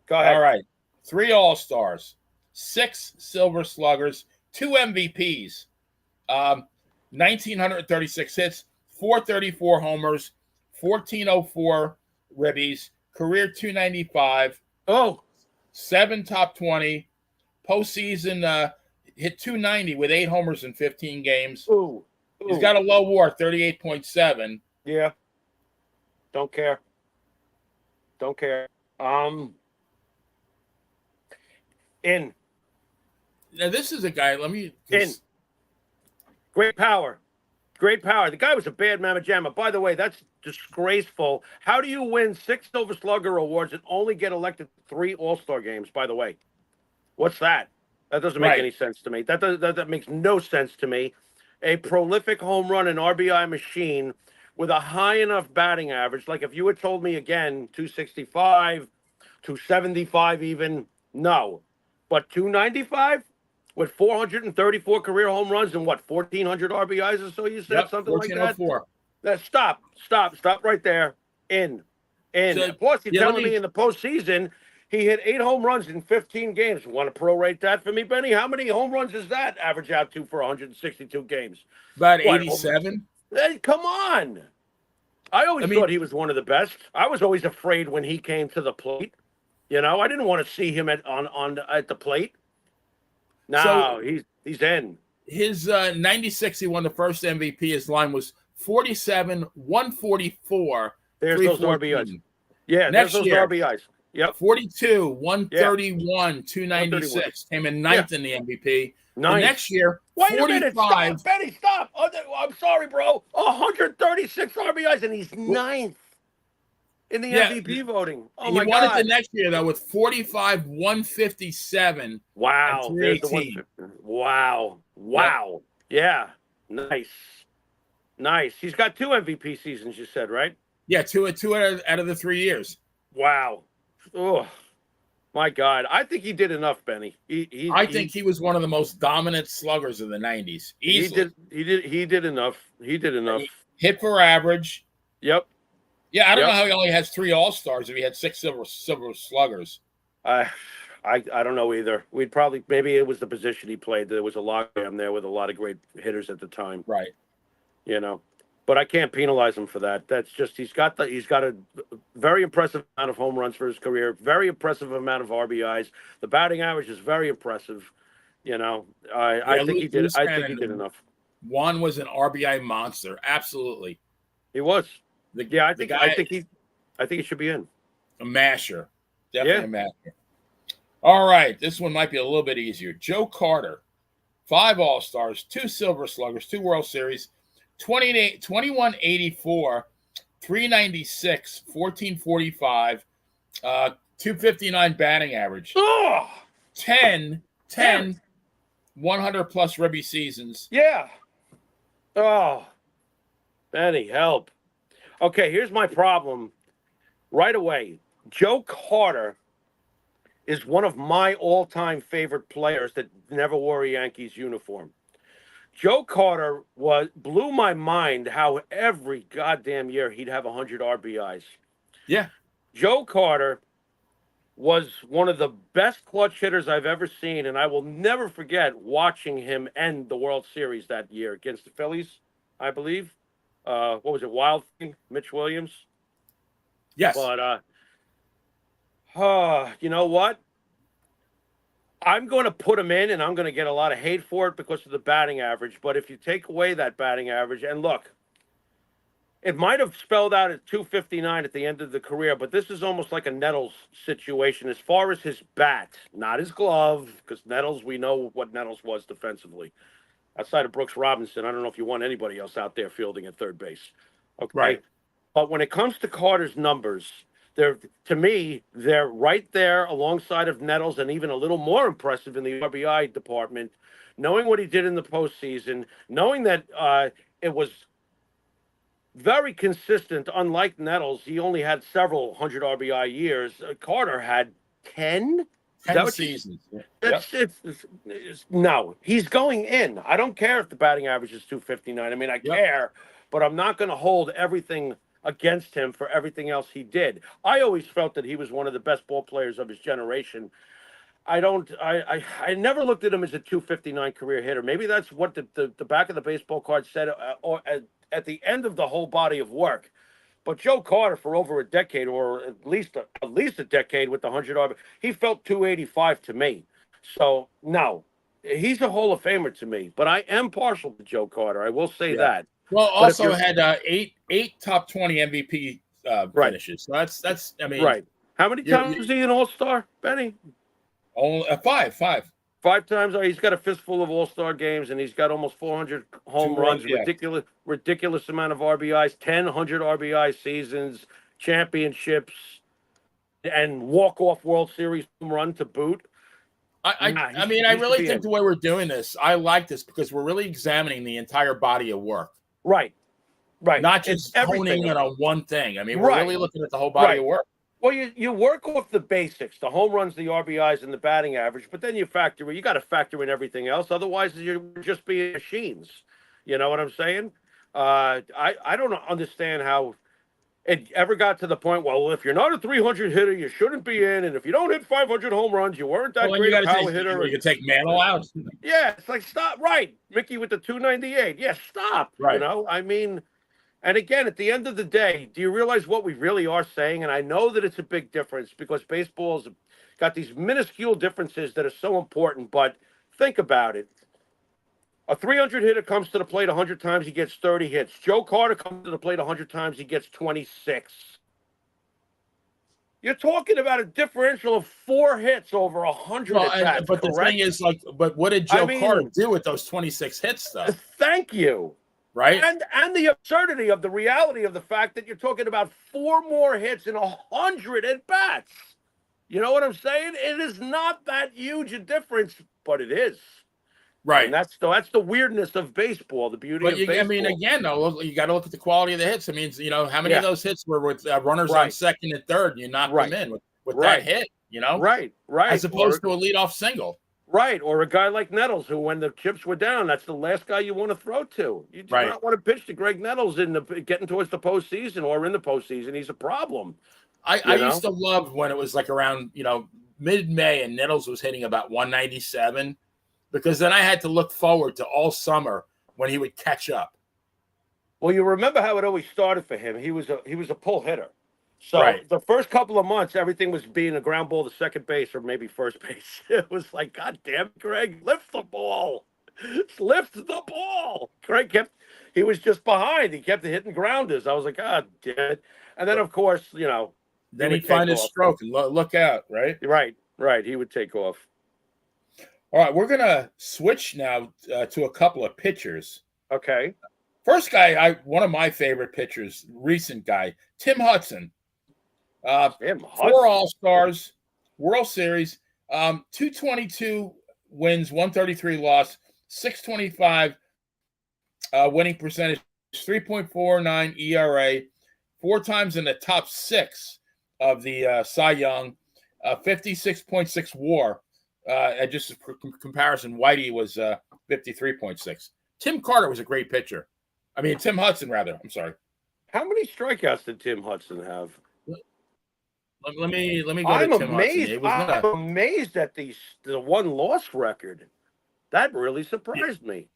A: Go ahead.
B: All right. 3 All-Stars, 6 Silver Sluggers, 2 MVPs, 1,936 hits, 434 homers, 1,404 ribbies, career 295. 7 top 20, postseason hit 290 with 8 homers in 15 games. He's got a low WAR, 38.7.
A: Yeah. Don't care. In.
B: Now, this is a guy,
A: Great power. The guy was a bad mamma jamma. By the way, that's disgraceful. How do you win 6 Silver Slugger awards and only get elected 3 All-Star games, by the way? What's that? That doesn't make any sense to me. That makes no sense to me. A prolific home run and RBI machine with a high enough batting average. Like if you had told me again, 265, 275 even, no. but 295 with 434 career home runs and what 1,400 RBIs or so. You said
B: Yep,
A: something like that.
B: 1404.
A: Stop right there. In.
B: So,
A: Plus, you're
B: yeah,
A: telling me in the postseason he hit 8 home runs in 15 games. You want to prorate that for me, Benny? How many home runs does that average out to for 162 games?
B: about
A: What?
B: 87.
A: Hey, come on. I always thought he was one of the best. I was always afraid when he came to the plate. You know, I didn't want to see him at the plate. No,
B: So
A: he's in.
B: his 96, he won the first MVP. His line was 47, 144,
A: There's those RBIs.
B: 314.
A: Yeah,
B: Next
A: there's those
B: year,
A: RBIs. Yep.
B: 42, 131, 296.
A: 131.
B: Came in ninth in the MVP.
A: Nice.
B: The next year,
A: Wait
B: 45.
A: a minute, stop, Benny, stop. Oh, I'm sorry, bro. 136 RBIs, and he's ninth in the MVP voting. Oh, my God.
B: He won it the next year, though, with 45, 157.
A: Wow. There's the 150. Wow. Yep. Yeah. Nice. He's got 2 MVP seasons, you said, right?
B: Yeah, two out of the 3 years.
A: Wow. Oh, my God. I think he did enough, Benny.
B: I think he was one of the most dominant sluggers of the 90s. Easily.
A: He did enough. He did enough.
B: Hit for average.
A: Yep.
B: Yeah, I don't know how he only has 3 All-Stars if he had 6 silver sluggers.
A: I don't know either. Maybe it was the position he played. There was a lot of him there with a lot of great hitters at the time.
B: Right.
A: You know. But I can't penalize him for that. That's just he's got a very impressive amount of home runs for his career, very impressive amount of RBIs. The batting average is very impressive. You know, I think he did. I think he did enough.
B: Juan was an RBI monster. Absolutely,
A: he was. I think he should be in.
B: A masher, definitely a masher. All right, this one might be a little bit easier. Joe Carter, 5 All-Stars, 2 Silver Sluggers, 2 World Series. 2184, 396, 1445, 259 batting average.
A: Oh!
B: 10 100 plus ribby seasons.
A: Yeah. Oh, Benny, help. Okay, here's my problem. Right away, Joe Carter is one of my all-time favorite players that never wore a Yankees uniform. Joe Carter blew my mind how every goddamn year he'd have 100 RBIs.
B: Yeah.
A: Joe Carter was one of the best clutch hitters I've ever seen, and I will never forget watching him end the World Series that year against the Phillies, I believe. What was it, Wild Thing? Mitch Williams?
B: Yes.
A: But, you know what? I'm going to put him in, and I'm going to get a lot of hate for it because of the batting average. But if you take away that batting average, and look, it might have spelled out at 259 at the end of the career, but this is almost like a Nettles situation as far as his bat, not his glove, because Nettles, we know what Nettles was defensively. Outside of Brooks Robinson, I don't know if you want anybody else out there fielding at third base. Okay.
B: Right.
A: But when it comes to Carter's numbers, to me, they're right there alongside of Nettles and even a little more impressive in the RBI department. Knowing what he did in the postseason, knowing that it was very consistent, unlike Nettles, he only had several 100 RBI years. Carter had 10?
B: 10 seasons.
A: No, he's going in. I don't care if the batting average is 259. I mean, I care, but I'm not going to hold everything against him for everything else he did. I always felt that he was one of the best ball players of his generation. I never looked at him as a 259 career hitter. Maybe that's what the back of the baseball card said or at the end of the whole body of work. But Joe Carter, for over a decade, or at least a decade with the 100 RBI, he felt 285 to me. So, no, he's a Hall of Famer to me. But I am partial to Joe Carter. I will say that.
B: Well, also had eight top 20 MVP finishes. So that's. I mean,
A: right. How many times was he an All-Star, Benny?
B: Only five.
A: 5 times. He's got a fistful of All-Star games, and he's got almost 400 home runs. Ridiculous amount of RBIs. 100 RBI seasons, championships, and walk-off World Series home run to boot.
B: I really think the way we're doing this, I like this because we're really examining the entire body of work.
A: Right.
B: Not just honing in on one thing. I mean, we're really looking at the whole body of work.
A: Well, you work off the basics, the home runs, the RBIs, and the batting average, but then you got to factor in everything else. Otherwise, you're just being machines. You know what I'm saying? I don't understand how it ever got to the point. Well, if you're not a 300 hitter, you shouldn't be in, and if you don't hit 500 home runs, you weren't that
B: Well, then you
A: great a
B: got to
A: power
B: take
A: hitter.
B: you can take Mantle out.
A: Yeah, it's like stop. Right, Mickey with the 298. Yeah, stop. You
B: Right.
A: know, I mean. And again, at the end of the day, do you realize what we really are saying? And I know that it's a big difference because baseball's got these minuscule differences that are so important. But think about it. A 300 hitter comes to the plate 100 times, he gets 30 hits. Joe Carter comes to the plate 100 times, he gets 26. You're talking about a differential of 4 hits over 100
B: Well,
A: at bats,
B: but the thing
A: correct?
B: is, like, but what did
A: I
B: Joe Carter
A: mean,
B: do with those 26 hits, though?
A: thank you.
B: Right?
A: And the absurdity of the reality of the fact that you're talking about 4 more hits in 100 at bats. You know what I'm saying? It is not that huge a difference, but it is.
B: Right.
A: And that's the weirdness of baseball, the beauty of baseball.
B: I mean, again, though, you got to look at the quality of the hits. I mean, how many of those hits were with runners on second and third, and you knocked them in with that hit,
A: Right.
B: as opposed to a leadoff single.
A: Right, or a guy like Nettles, who, when the chips were down, that's the last guy you want to throw to. You do not want to pitch to Greg Nettles in getting towards the postseason or in the postseason. He's a problem.
B: I used to love when it was like around mid-May and Nettles was hitting about 197, because then I had to look forward to all summer when he would catch up.
A: Well, you remember how it always started for him. He was a pull hitter. So the first couple of months, everything was being a ground ball to second base or maybe first base. It was like, God damn it, Greg, lift the ball. Lift the ball. He was just behind. He kept hitting grounders. I was like, God damn it. And then, of course,
B: then he'd find his stroke and look out, right?
A: Right. He would take off.
B: All right, we're going to switch now to a couple of pitchers.
A: Okay.
B: First guy, one of my favorite pitchers, recent guy, Tim Hudson. 4 All-Stars, World Series, 222 wins, 133 loss, 625 winning percentage, 3.49 ERA, 4 times in the top 6 of the Cy Young, 56.6 WAR. Just for comparison, Whitey was 53.6. Tim Carter was a great pitcher. I mean, Tim Hudson, rather. I'm sorry.
A: How many strikeouts did Tim Hudson have?
B: Let me go to Tim Hudson.
A: I'm amazed at the 1-loss record. That really surprised me.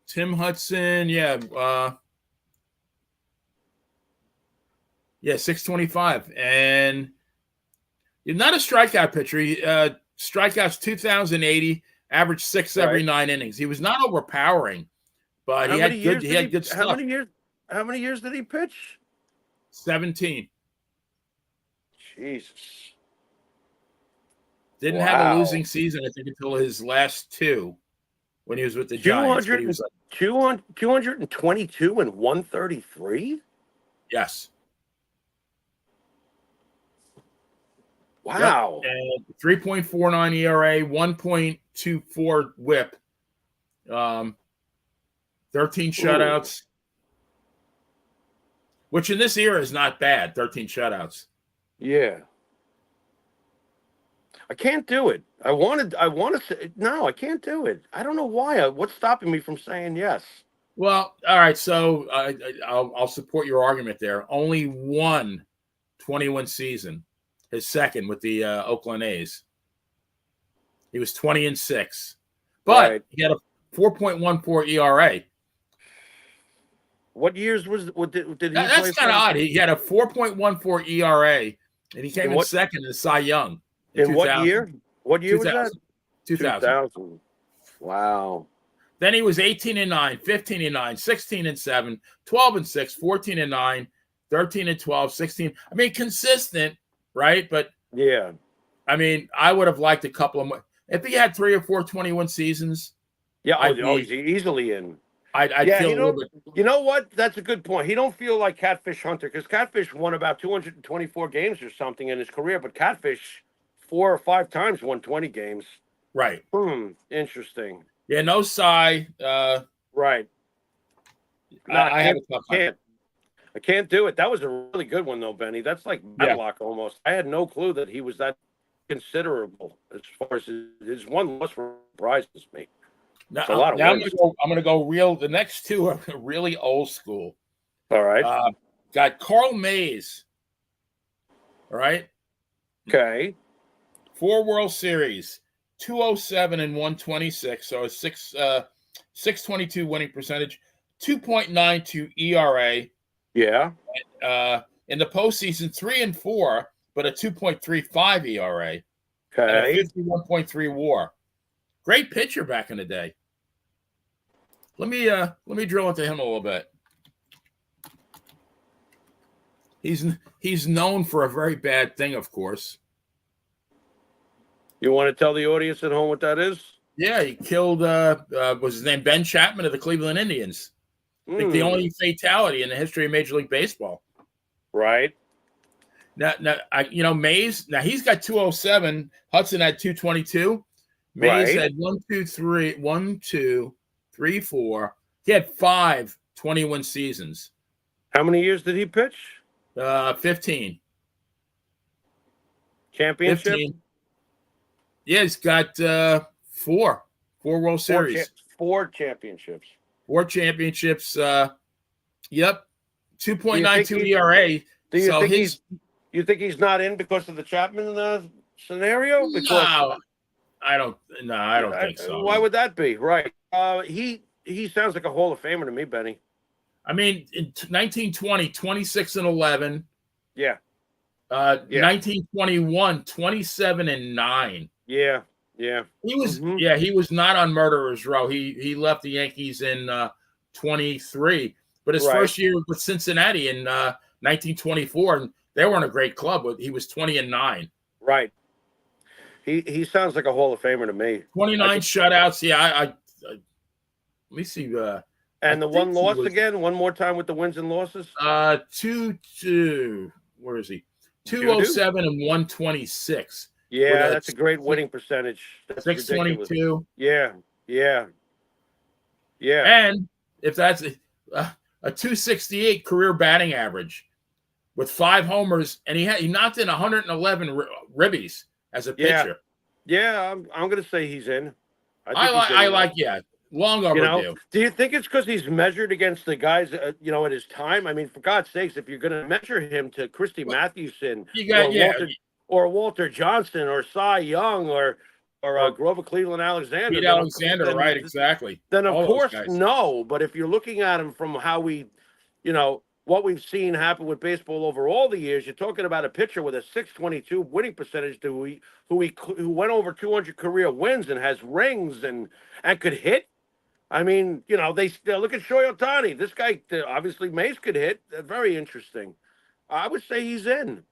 B: Tim Hudson, 625. And he's not a strikeout pitcher. He strikeouts 2,080, averaged 6 every 9 innings. He was not overpowering, but he had good stuff.
A: How many years did he pitch?
B: 17.
A: Jesus.
B: Didn't have a losing season, I think, until his last 2 when he was with the Giants.
A: 222 and 133?
B: Yes.
A: Wow.
B: Yep. And 3.49 ERA, 1.24 whip, 13 shutouts, which in this era is not bad, 13 shutouts.
A: Yeah. I can't do it. I want to say, no, I can't do it. I don't know why. What's stopping me from saying yes?
B: Well, all right. So I'll support your argument there. Only one 21 season, his second with the Oakland A's. He was 20-6, but he had a 4.14 ERA.
A: What years did he?
B: That's kind of odd. He had a 4.14 ERA, and he came in second in Cy Young.
A: In what year? What year was that?
B: 2000.
A: Wow.
B: Then he was 18-9, 15-9, 16-7, 12-6, 14-9, 13-12, 16. I mean, consistent, right? But
A: yeah,
B: I mean, I would have liked a couple of more. If he had 3 or 4 21 seasons,
A: he's easily in.
B: I'd feel a little bit.
A: You know what? That's a good point. He don't feel like Catfish Hunter, because Catfish won about 224 games or something in his career, but Catfish 4 or 5 times won 20 games.
B: Right.
A: Interesting.
B: Yeah, no Cy.
A: Right.
B: I have a tough time.
A: I can't do it. That was a really good one, though, Benny. That's like Matlock almost. I had no clue that he was that considerable as far as his one loss surprises me.
B: Now,
A: It's a lot of wins.
B: I'm gonna go real. The next two are really old school.
A: All right.
B: Got Carl Mays. All right.
A: Okay.
B: 4 World Series, 207 and 126. So a 622 winning percentage, 2.92 ERA.
A: Yeah.
B: In the postseason, 3-4, but a 2.35 ERA.
A: Okay.
B: And a 51.3 WAR. Great pitcher back in the day. Let me drill into him a little bit. He's known for a very bad thing, of course.
A: You want to tell the audience at home what that is?
B: Yeah, he killed was his name Ben Chapman of the Cleveland Indians. I think the only fatality in the history of Major League Baseball.
A: Right.
B: Now, Mays. Now he's got 207. Hudson had 222. Mays had 1, 2, 3, 4. He had 5 20-win seasons.
A: How many years did he pitch?
B: 15.
A: Championship?
B: 15. Yeah, he's got 4 World Series.
A: 4 championships.
B: 4 championships. Yep. 2.92 ERA.
A: You think he's not in because of the Chapman scenario? Because
B: I don't think so.
A: Why would that be? Right. He sounds like a Hall of Famer to me, Benny.
B: I mean, in 1920, 26 and 11.
A: Yeah.
B: 1921, 27 and 9.
A: Yeah. Yeah.
B: He was not on Murderer's Row. He left the Yankees in 23, but his first year with Cincinnati in 1924, and they weren't a great club, but he was 20 and 9.
A: Right. He sounds like a Hall of Famer to me.
B: 29 shutouts. Yeah, I let me see.
A: And the one loss again, one more time with the wins and losses.
B: 2 where is he? 207 and 126.
A: Yeah, that's a great winning percentage. That's
B: 622.
A: Yeah.
B: And if that's a 268 career batting average with 5 homers, and he knocked in 111 ribbies as a pitcher.
A: Yeah, I'm going to say he's in.
B: I like long overdue.
A: Do you think it's because he's measured against the guys, at his time? I mean, for God's sakes, if you're going to measure him to Christy Mathewson, or Walter Johnson, or Cy Young, or Grover Cleveland Alexander.
B: Pete Alexander, right, exactly.
A: Then, of course, no. But if you're looking at him from how we, what we've seen happen with baseball over all the years, you're talking about a pitcher with a 622 winning percentage who went over 200 career wins and has rings and could hit. I mean, they look at Shohei Ohtani. This guy, obviously, Mays could hit. Very interesting. I would say he's in.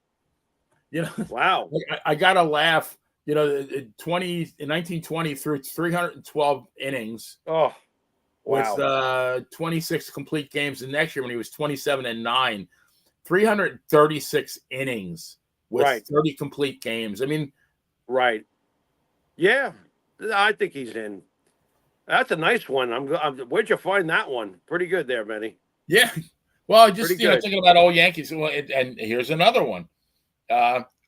A: Wow.
B: I got to laugh. In 1920 through 312 innings.
A: Oh, wow.
B: With 26 complete games. The next year when he was 27 and 9, 336 innings with 30 complete games. I mean,
A: right. Yeah, I think he's in. That's a nice one. Where'd you find that one? Pretty good there, Benny.
B: Yeah. Well, just thinking about old Yankees, and here's another one.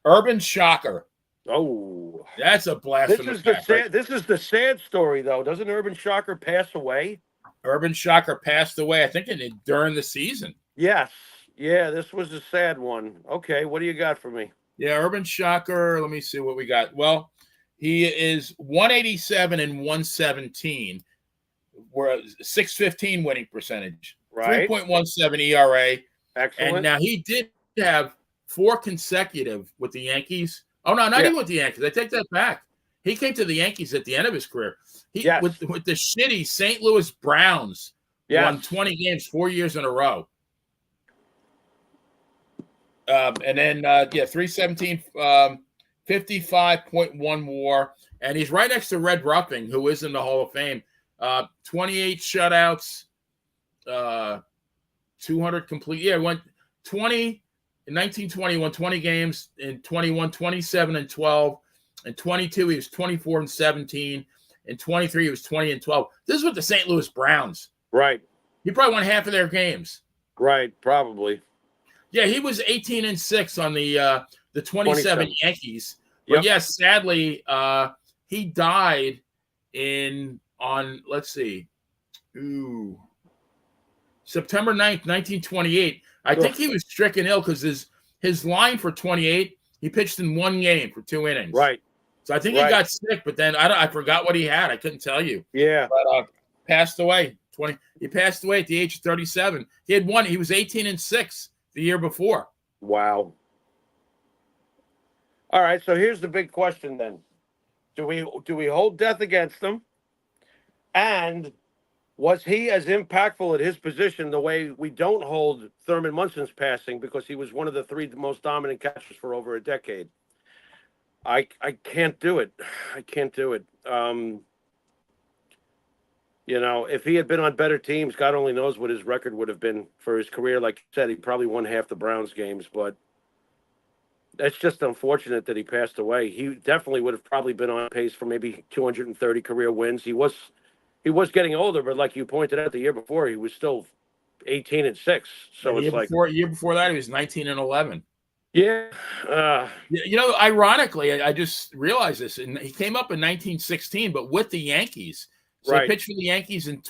B: Urban Shocker.
A: Oh,
B: that's a blasphemous.
A: This is the sad story, though. Doesn't Urban Shocker pass away?
B: Urban Shocker passed away, I think, during the season.
A: Yes. Yeah, this was a sad one. Okay, what do you got for me?
B: Yeah, Urban Shocker. Let me see what we got. Well, he is 187 and 117. We're a 615 winning percentage.
A: Right.
B: 3.17 ERA.
A: Excellent.
B: And now he did have 4 consecutive with the Yankees. Oh, no, not even with the Yankees. I take that back. He came to the Yankees at the end of his career. With the shitty St. Louis Browns, won 20 games 4 years in a row. And then, 317, 55.1 WAR. And he's right next to Red Ruffing, who is in the Hall of Fame. 28 shutouts, 200 complete. Yeah, went 20 in 1920, won 20 games. In 21, 27 and 12. In 22, he was 24 and 17. In 23, he was 20 and 12. This is with the St. Louis Browns.
A: Right.
B: He probably won half of their games.
A: Right, probably.
B: Yeah, he was 18-6 on the 27
A: 27.
B: Yankees. But
A: Yep.
B: yes, sadly, he died on let's see, September 9th, 1928. I
A: Ugh.
B: think he was stricken ill because his line for 28, he pitched in one game for 2 innings.
A: Right.
B: So I think he
A: Right.
B: got sick, but then I forgot what he had. I couldn't tell you.
A: Yeah.
B: But passed away. He passed away at the age of 37. He was 18-6 the year before.
A: Wow. All right. So here's the big question then: Do we hold death against him? And was he as impactful at his position the way we don't hold Thurman Munson's passing because he was one of the three most dominant catchers for over a decade? I can't do it. I can't do it. If he had been on better teams, God only knows what his record would have been for his career. Like you said, he probably won half the Browns games, but that's just unfortunate that he passed away. He definitely would have probably been on pace for maybe 230 career wins. He was getting older, but like you pointed out, the year before he was still 18-6. So it's like
B: year before that, he was 19-11.
A: Yeah.
B: Ironically, I just realized this, and he came up in 1916, but with the Yankees. So
A: right.
B: he pitched for the Yankees in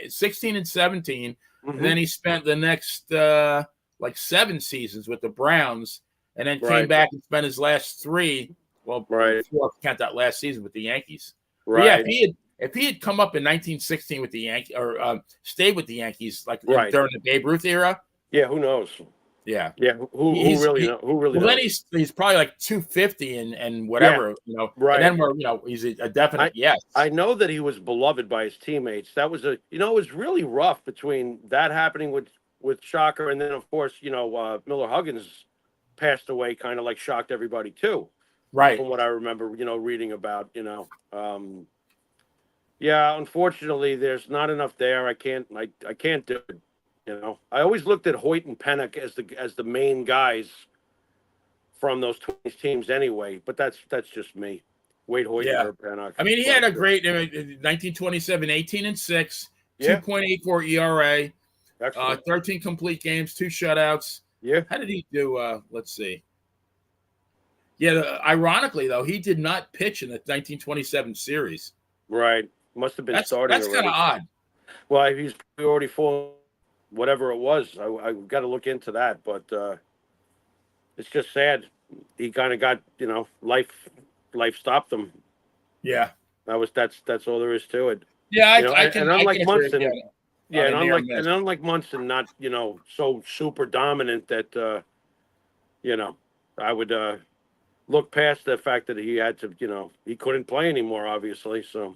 B: 16 and 17,
A: Mm-hmm.
B: and then he spent the next 7 seasons with the Browns, and then came back and spent his last 3. Well, before count that last season with the Yankees.
A: Right.
B: But yeah, if he had come up in 1916 with the Yankees or stayed with the Yankees during the Babe Ruth era,
A: yeah, who knows?
B: Yeah.
A: Who really knows? Well,
B: then he's probably like 250 and whatever,
A: Right.
B: And then he's a definite yes.
A: I know that he was beloved by his teammates. That was it was really rough between that happening with Shocker, and then of course Miller Huggins passed away, kind of like shocked everybody too.
B: Right.
A: From what I remember, reading about, yeah, unfortunately, there's not enough there. I can't do it. I always looked at Hoyt and Pennock as the main guys from those 20 teams anyway, but that's just me. Wade Hoyt and Herb Pennock.
B: I mean, he had a great 1927, 18-6, 2.84 ERA, 13 complete games, 2 shutouts.
A: Yeah.
B: How did he do? Let's see. Yeah, ironically though, he did not pitch in the 1927 series.
A: Right. Must have been starting.
B: That's kind of odd.
A: Well, he's already full. Whatever it was, I got to look into that, but it's just sad. He kind of got, life stopped him.
B: Yeah,
A: that's all there is to it.
B: Yeah, I can.
A: And unlike Munson,
B: and
A: unlike Munson, not so super dominant that I would look past the fact that he had to he couldn't play anymore, obviously. So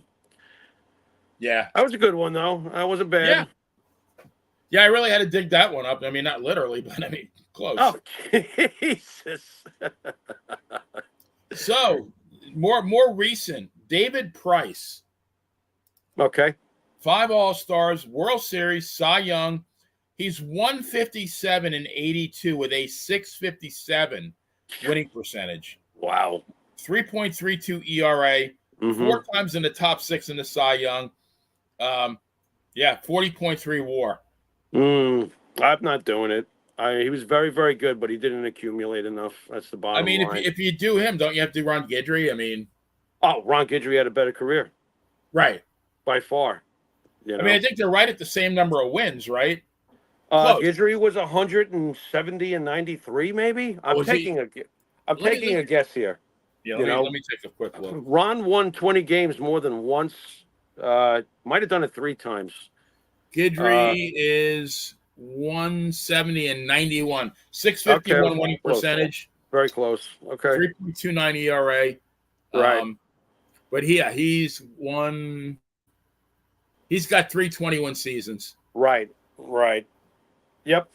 B: yeah,
A: that was a good one though. That wasn't bad.
B: Yeah, I really had to dig that one up. I mean, not literally, but I mean, close.
A: Oh, Jesus.
B: So, more recent, David Price.
A: Okay.
B: 5 All-Stars, World Series, Cy Young. He's 157 and 82 with a 657 winning percentage.
A: Wow.
B: 3.32 ERA. 4 times in the top 6 in the Cy Young. 40.3 WAR.
A: I'm not doing it. He was very, very good, but he didn't accumulate enough. That's the bottom line.
B: I mean, if you do him, don't you have to do Ron Guidry? I mean,
A: Ron Guidry had a better career,
B: right?
A: By far.
B: I mean, I think they're right at the same number of wins, right?
A: Guidry was 170 and 93, maybe. I'm taking a guess here.
B: Yeah, let me take a quick look.
A: Ron won 20 games more than once. Might have done it 3 times.
B: Guidry is 170 and 91, 651 winning percentage.
A: Very close. Okay.
B: 3.29 ERA.
A: Right.
B: But he's got 321 seasons.
A: Right. Yep.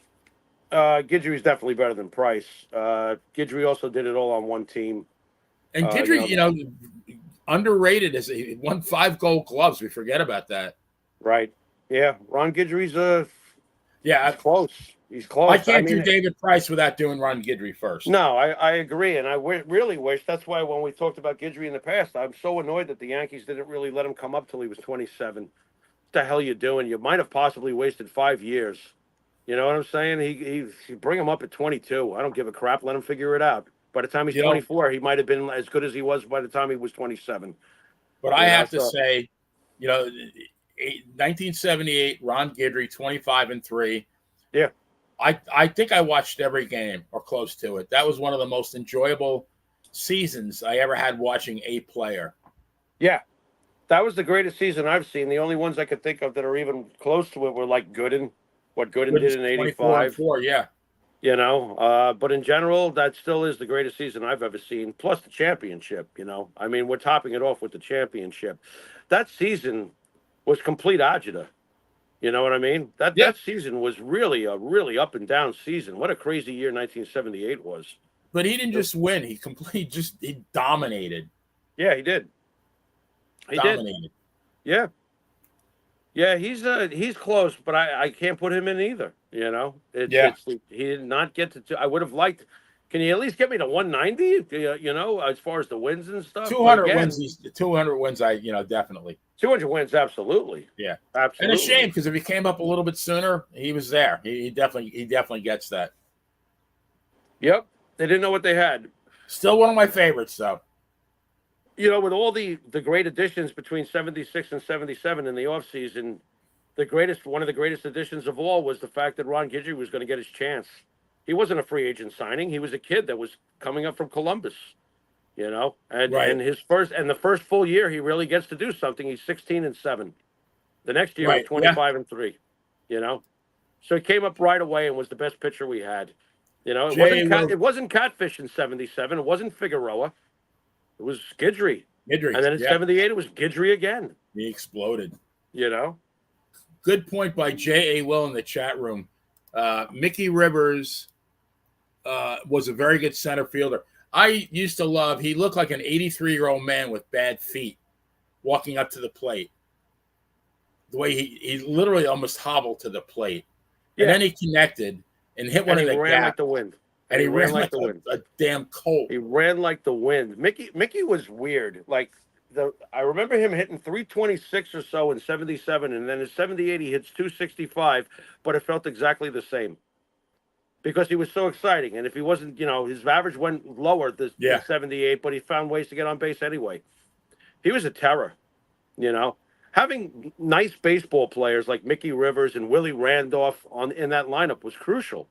A: Guidry's definitely better than Price. Guidry also did it all on one team.
B: And Guidry, underrated as he won 5 Gold Gloves. We forget about that.
A: Right. Yeah. Ron Guidry's he's close. He's close.
B: I can't do David Price without doing Ron Guidry first.
A: No, I agree. And I really wish, that's why when we talked about Guidry in the past, I'm so annoyed that the Yankees didn't really let him come up till he was 27. What the hell you doing? You might have possibly wasted 5 years, You know what I'm saying? He bring him up at 22. I don't give a crap. Let him figure it out. By the time he's
B: You know,
A: 24, he might have been as good as he was by the time he was 27.
B: but I have to say, 1978, Ron Guidry, 25-3.
A: Yeah.
B: I think I watched every game or close to it. That was one of the most enjoyable seasons I ever had watching a player.
A: Yeah. That was the greatest season I've seen. The only ones I could think of that are even close to it were like Gooden, what Gooden did in 85.
B: 24-4, yeah.
A: But in general, that still is the greatest season I've ever seen, plus the championship, I mean, we're topping it off with the championship. That season was complete agita. You know what I mean? That season was really a really up and down season. What a crazy year 1978 was.
B: But he didn't just win. He dominated.
A: Yeah, he did. He
B: dominated.
A: did. Yeah. Yeah, he's close, but I can't put him in either. He did not get to. I would have liked. Can you at least get me to 190? As far as the wins and stuff.
B: 200 wins. 200 wins. Definitely.
A: 200 wins, absolutely.
B: Yeah,
A: absolutely.
B: And a shame because if he came up a little bit sooner, he was there. He definitely gets that.
A: Yep, they didn't know what they had.
B: Still one of my favorites, though.
A: With all the great additions between 76 and 77 in the offseason, one of the greatest additions of all was the fact that Ron Guidry was going to get his chance. He wasn't a free agent signing. He was a kid that was coming up from Columbus, and the first full year he really gets to do something. He's 16-7. The next year was 25-3, So he came up right away and was the best pitcher we had. It wasn't Catfish in 77. It wasn't Figueroa. It was Guidry. And then in 78, it was Guidry again.
B: He exploded.
A: Good
B: point by J.A. Will in the chat room. Mickey Rivers was a very good center fielder. I used to love, he looked like an 83-year-old man with bad feet walking up to the plate. The way he literally almost hobbled to the plate. Yeah. And then he connected and hit one of the
A: ran like the wind.
B: And he ran like the wind. A damn colt.
A: He ran like the wind. Mickey was weird. I remember him hitting 326 or so in 77, and then in 78 he hits 265, but it felt exactly the same. Because he was so exciting. And if he wasn't, his average went lower this 78, but he found ways to get on base anyway. He was a terror, Having nice baseball players like Mickey Rivers and Willie Randolph in that lineup was crucial.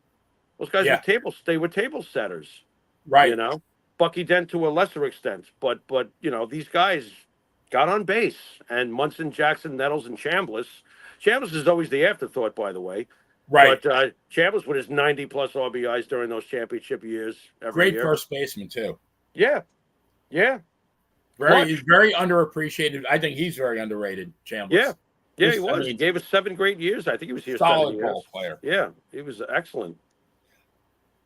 A: Those guys were table setters.
B: Right.
A: Bucky Dent to a lesser extent. But these guys got on base. And Munson, Jackson, Nettles, and Chambliss. Chambliss is always the afterthought, by the way.
B: Right.
A: But Chambliss with his 90-plus RBIs during those championship years every year.
B: Great first baseman, too.
A: Yeah. Yeah.
B: He's very underappreciated. I think he's very underrated, Chambliss.
A: Yeah. Yeah, he was. He gave us 7 great years. I think he was here 7 years.
B: Solid player.
A: Yeah, he was excellent.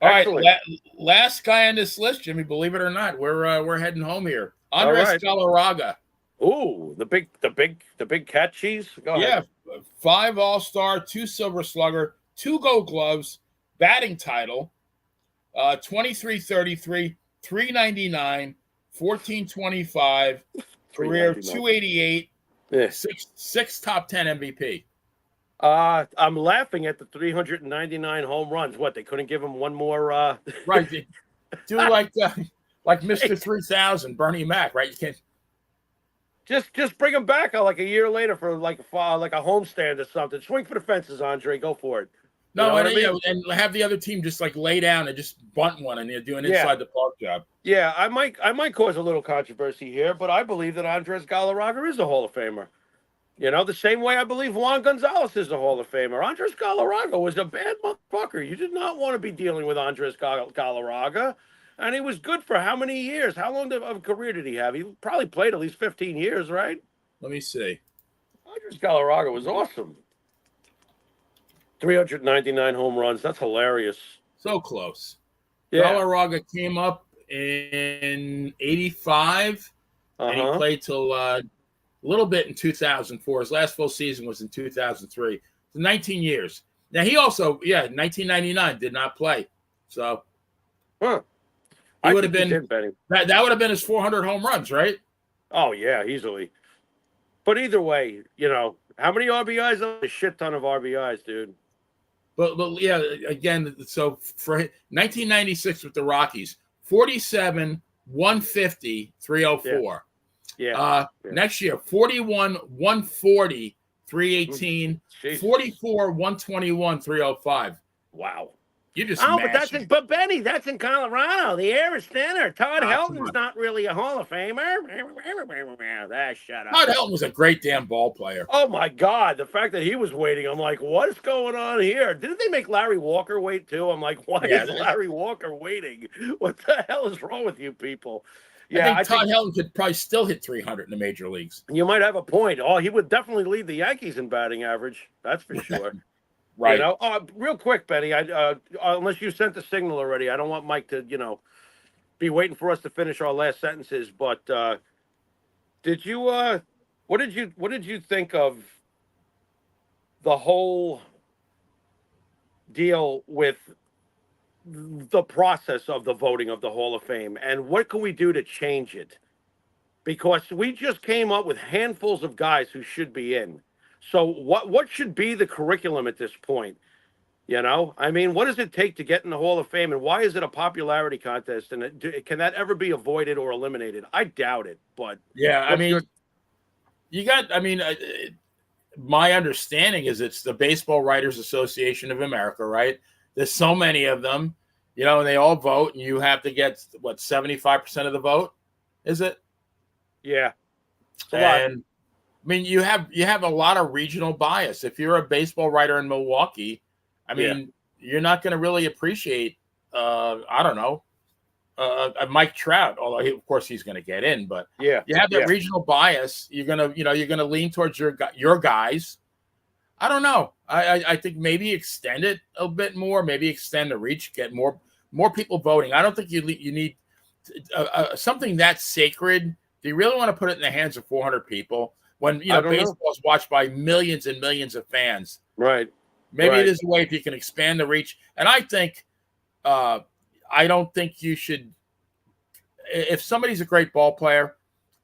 B: All right, last guy on this list, Jimmy. Believe it or not, we're heading home here. Andres Galarraga.
A: Ooh, the big cat cheese. Go ahead.
B: 5 All-Star, 2 Silver Slugger, 2 Gold Gloves, batting title, 23-33, 399, 1425, career 288, 6 top 10 MVP.
A: I'm laughing at the 399 home runs. What, they couldn't give him one more?
B: Right. Do like Mr. 3000, Bernie Mac, right? You can't.
A: Just bring him back like a year later for like a homestand or something. Swing for the fences, Andre. Go for it.
B: And have the other team just lay down and just bunt one and do an inside the park job.
A: Yeah, I might cause a little controversy here, but I believe that Andres Galarraga is a Hall of Famer. The same way I believe Juan Gonzalez is a Hall of Famer. Andres Galarraga was a bad motherfucker. You did not want to be dealing with Andres Galarraga. And he was good for how many years? How long of a career did he have? He probably played at least 15 years, right?
B: Let me see.
A: Andres Galarraga was awesome. 399 home runs. That's hilarious.
B: So close.
A: Yeah.
B: Galarraga came up in 85, and he played till a little bit in 2004. His last full season was in 2003. So 19 years. Now, he also, 1999, did not play. So he would have been that would have been his 400 home runs, right?
A: Oh, yeah, easily. But either way, how many RBIs? A shit ton of RBIs, dude.
B: But yeah, again, so for 1996 with the Rockies, 47, 150, 304.
A: Yeah.
B: Next year, 41, 140, 318,
A: Jesus.
B: 44, 121, 305.
A: Wow.
B: You just
A: Oh,
B: mashing.
A: but Benny, that's in Colorado. The air is thinner. Todd
B: Come
A: Helton's
B: on.
A: not really a Hall of Famer. Shut up.
B: Todd Helton was a great damn ball player.
A: Oh my God, the fact that he was waiting, I'm like, what is going on here? Didn't they make Larry Walker wait too? I'm like, why is Larry Walker waiting? What the hell is wrong with you people?
B: Yeah, I think Todd Helton could probably still hit 300 in the major leagues.
A: You might have a point. Oh, he would definitely lead the Yankees in batting average. That's for sure.
B: Right.
A: You know, real quick, Benny. Unless you sent the signal already, I don't want Mike to, be waiting for us to finish our last sentences. But did you? What did you think of the whole deal with the process of the voting of the Hall of Fame, and what can we do to change it? Because we just came up with handfuls of guys who should be in. So what should be the curriculum at this point? I mean, what does it take to get in the Hall of Fame, and why is it a popularity contest? And can that ever be avoided or eliminated? I doubt it. But
B: yeah, I mean, my understanding is it's the Baseball Writers Association of America, right? There's so many of them, and they all vote, and you have to get 75% of the vote, is it?
A: Yeah.
B: And I mean, you have a lot of regional bias. If you're a baseball writer in Milwaukee, I mean, you're not going to really appreciate, I don't know, Mike Trout. Although of course he's going to get in, but you have that regional bias. You're gonna lean towards your guys. I don't know. I think maybe extend it a bit more. Maybe extend the reach, get more people voting. I don't think you need something that sacred. Do you really want to put it in the hands of 400 people when baseball is watched by millions and millions of fans?
A: Right.
B: Maybe it is a way if you can expand the reach. And I think, I don't think you should. If somebody's a great ball player,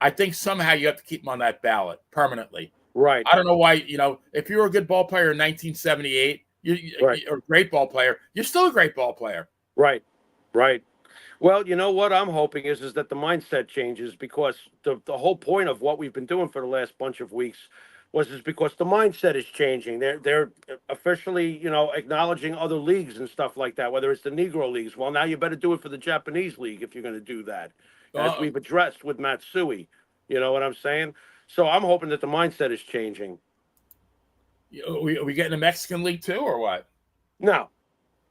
B: I think somehow you have to keep them on that ballot permanently.
A: Right.
B: I don't know why. If you were a good ball player in 1978, you're a great ball player. You're still a great ball player.
A: Right. Well, you know what I'm hoping is that the mindset changes, because the whole point of what we've been doing for the last bunch of weeks is because the mindset is changing. They're officially, acknowledging other leagues and stuff like that, whether it's the Negro leagues. Well, now you better do it for the Japanese league if you're going to do that, as we've addressed with Matsui. You know what I'm saying? So I'm hoping that the mindset is changing.
B: Are we getting a Mexican league too, or what?
A: No,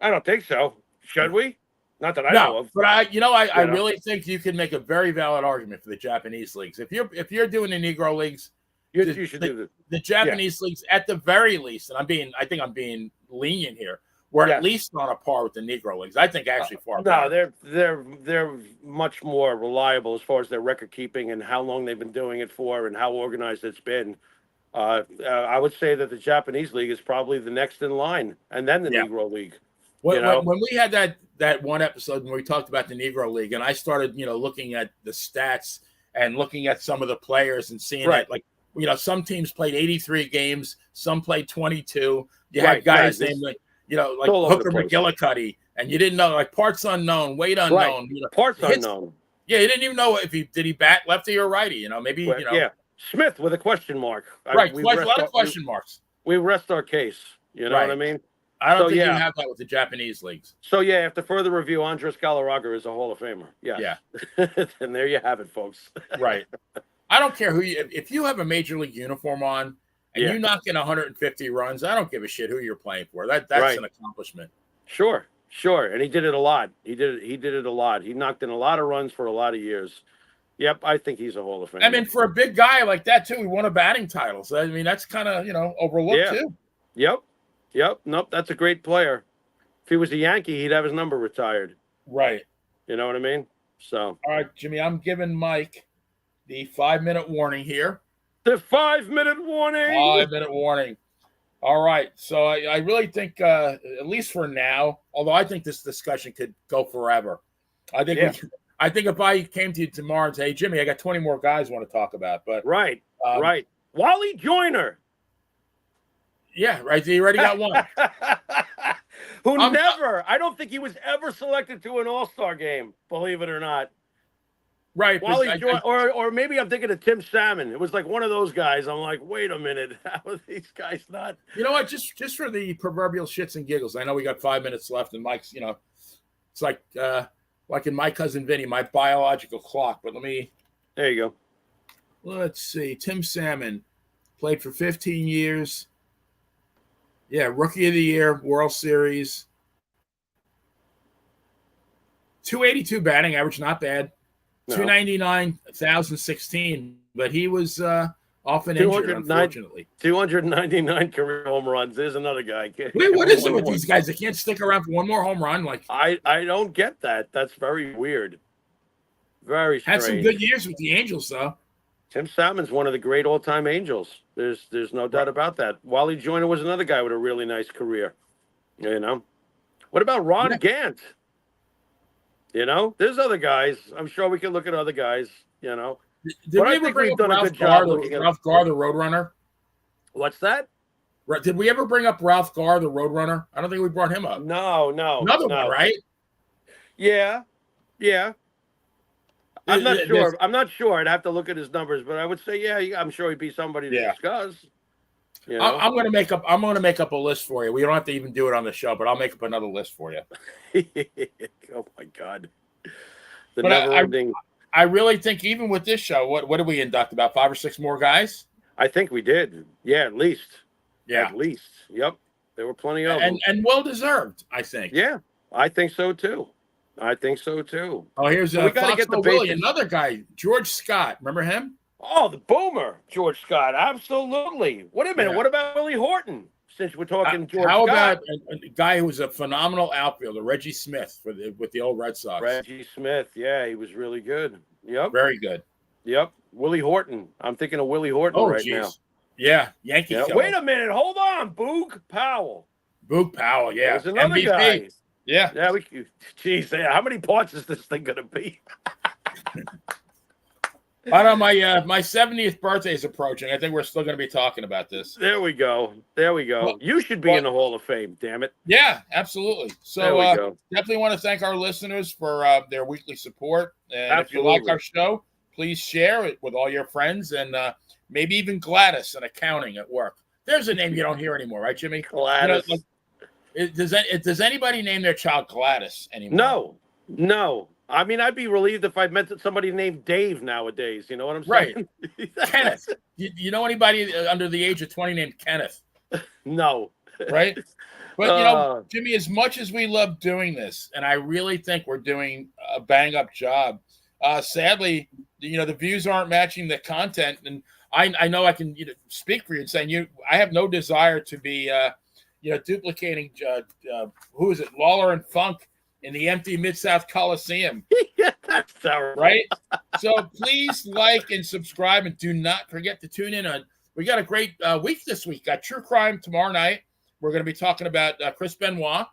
A: I don't think so. Should we? Not that I know of.
B: But I really think you can make a very valid argument for the Japanese leagues. If you're doing the Negro leagues,
A: you should do
B: the Japanese leagues at the very least. And I think I'm being lenient here. We're at least on a par with the Negro leagues. I think actually far better.
A: No, they're much more reliable as far as their record keeping and how long they've been doing it for and how organized it's been. I would say that the Japanese league is probably the next in line, and then the Negro league.
B: When we had that one episode when we talked about the Negro League, and I started, looking at the stats and looking at some of the players and seeing that, like, some teams played 83 games, some played 22. You had guys named like Hooker McGillicuddy, and you didn't know, like, parts unknown, weight unknown,
A: parts unknown.
B: Yeah, you didn't even know if did he bat lefty or righty. Maybe
A: Yeah, Smith with a question mark.
B: A lot of question marks.
A: We rest our case. You know what I mean?
B: I don't think you have that with the Japanese leagues.
A: So, after further review, Andres Galarraga is a Hall of Famer. Yes. Yeah. And there you have it, folks.
B: Right. I don't care if you have a major league uniform on and you knock in 150 runs, I don't give a shit who you're playing for. That's an accomplishment.
A: Sure. And he did it a lot. He did it a lot. He knocked in a lot of runs for a lot of years. Yep, I think he's a Hall of Famer.
B: I mean, for a big guy like that, too, he won a batting title. So, I mean, that's kind of, overlooked, too.
A: Yep. Nope, that's a great player. If he was a Yankee, he'd have his number retired.
B: Right.
A: You know what I mean? So.
B: All right, Jimmy, I'm giving Mike the 5-minute warning here.
A: The 5-minute warning?
B: 5-minute warning. All right. So I really think, at least for now, although I think this discussion could go forever. I think if I came to you tomorrow and say, hey, Jimmy, I got 20 more guys I want to talk about. But
A: Right. Wally Joyner.
B: Yeah, right. He already got one.
A: I don't think he was ever selected to an All-Star game, believe it or not.
B: Right.
A: Or maybe I'm thinking of Tim Salmon. It was like one of those guys. I'm like, wait a minute. How are these guys not?
B: You know what? Just for the proverbial shits and giggles, I know we got 5 minutes left, and Mike's, it's like in My Cousin Vinny, my biological clock. But
A: there you go.
B: Let's see. Tim Salmon played for 15 years. Yeah, Rookie of the Year, World Series. 282 batting average, not bad. No. 299, 2016, but he was often injured, unfortunately.
A: 299 career home runs. There's another guy.
B: Wait, what is it with these guys? They can't stick around for one more home run.
A: I don't get that. That's very weird. Very strange.
B: Had some good years with the Angels, though.
A: Tim Salmon's one of the great all-time Angels. There's no doubt about that. Wally Joyner was another guy with a really nice career. What about Ron Gant? There's other guys. I'm sure we can look at other guys.
B: Did we ever bring up Ralph Garr, the Roadrunner?
A: What's that?
B: Did we ever bring up Ralph Garr, the Roadrunner? I don't think we brought him up.
A: No.
B: Another one, right?
A: Yeah. I'm not sure. I'd have to look at his numbers, but I would say, yeah, I'm sure he'd be somebody to discuss.
B: I'm going to make up a list for you. We don't have to even do it on the show, but I'll make up another list for you.
A: Oh my God.
B: I really think even with this show, what did we induct? About 5 or 6 more guys?
A: I think we did. Yeah, at least.
B: Yeah.
A: At least. Yep. There were plenty of them.
B: And well deserved, I think.
A: Yeah, I think so too. Oh,
B: here's Foxborough Willie, another guy, George Scott. Remember him?
A: Oh, the boomer, George Scott. Absolutely. Wait a minute. Yeah. What about Willie Horton? Since we're talking George Scott.
B: How about a guy who was a phenomenal outfielder, Reggie Smith, with the old Red Sox?
A: Reggie Smith. Yeah, he was really good. Yep.
B: Very good.
A: Yep. Willie Horton. I'm thinking of Willie Horton now.
B: Yeah, Yankee.
A: Yeah. Wait a minute. Hold on. Boog Powell.
B: Yeah.
A: There's another
B: MVP.
A: Guy.
B: Yeah.
A: Yeah, how many parts is this thing going to be?
B: I don't know, my 70th birthday is approaching. I think we're still going to be talking about this.
A: There we go. Well, you should be in the Hall of Fame, damn it.
B: Yeah, absolutely. So definitely want to thank our listeners for their weekly support. And If you like our show, please share it with all your friends and maybe even Gladys in accounting at work. There's a name you don't hear anymore, right, Jimmy?
A: Gladys.
B: Does anybody name their child Gladys anymore?
A: No. I mean, I'd be relieved if I met somebody named Dave nowadays. You know what I'm saying?
B: Right. Kenneth. You know anybody under the age of 20 named Kenneth?
A: No.
B: Right? But, Jimmy, as much as we love doing this, and I really think we're doing a bang-up job, sadly, the views aren't matching the content. And I know I can speak for you and saying I have no desire to be duplicating who is it, Lawler and Funk in the empty Mid-South Coliseum.
A: Yeah, that's terrible.
B: Right? So please like and subscribe, and do not forget to tune in. We got a great week this week. Got True Crime tomorrow night. We're going to be talking about Chris Benoit.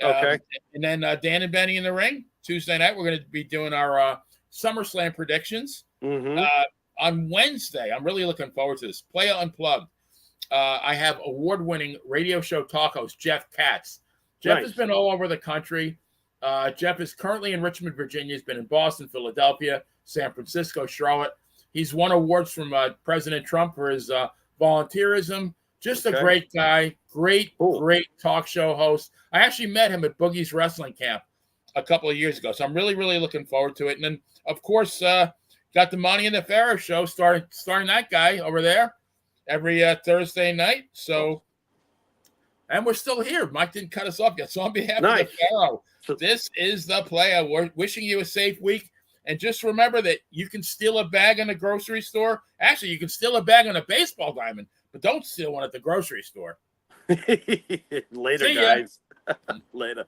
A: Okay.
B: And then Dan and Benny in the Ring. Tuesday night, we're going to be doing our SummerSlam predictions.
A: Mm-hmm.
B: On Wednesday, I'm really looking forward to this. Playa Unplugged. I have award-winning radio show talk host Jeff Katz. Jeff has been all over the country. Jeff is currently in Richmond, Virginia. He's been in Boston, Philadelphia, San Francisco, Charlotte. He's won awards from President Trump for his volunteerism. Just a great guy, great talk show host. I actually met him at Boogie's Wrestling Camp a couple of years ago, so I'm really, really looking forward to it. And then, of course, got the Monty and the Pharaoh show starring that guy over there every Thursday night. So. And we're still here. Mike didn't cut us off yet. So on behalf of the Pharaoh, this is the Playa. We're wishing you a safe week. And just remember that you can steal a bag in a grocery store. Actually, you can steal a bag on a baseball diamond, but don't steal one at the grocery store.
A: Later, guys. Later.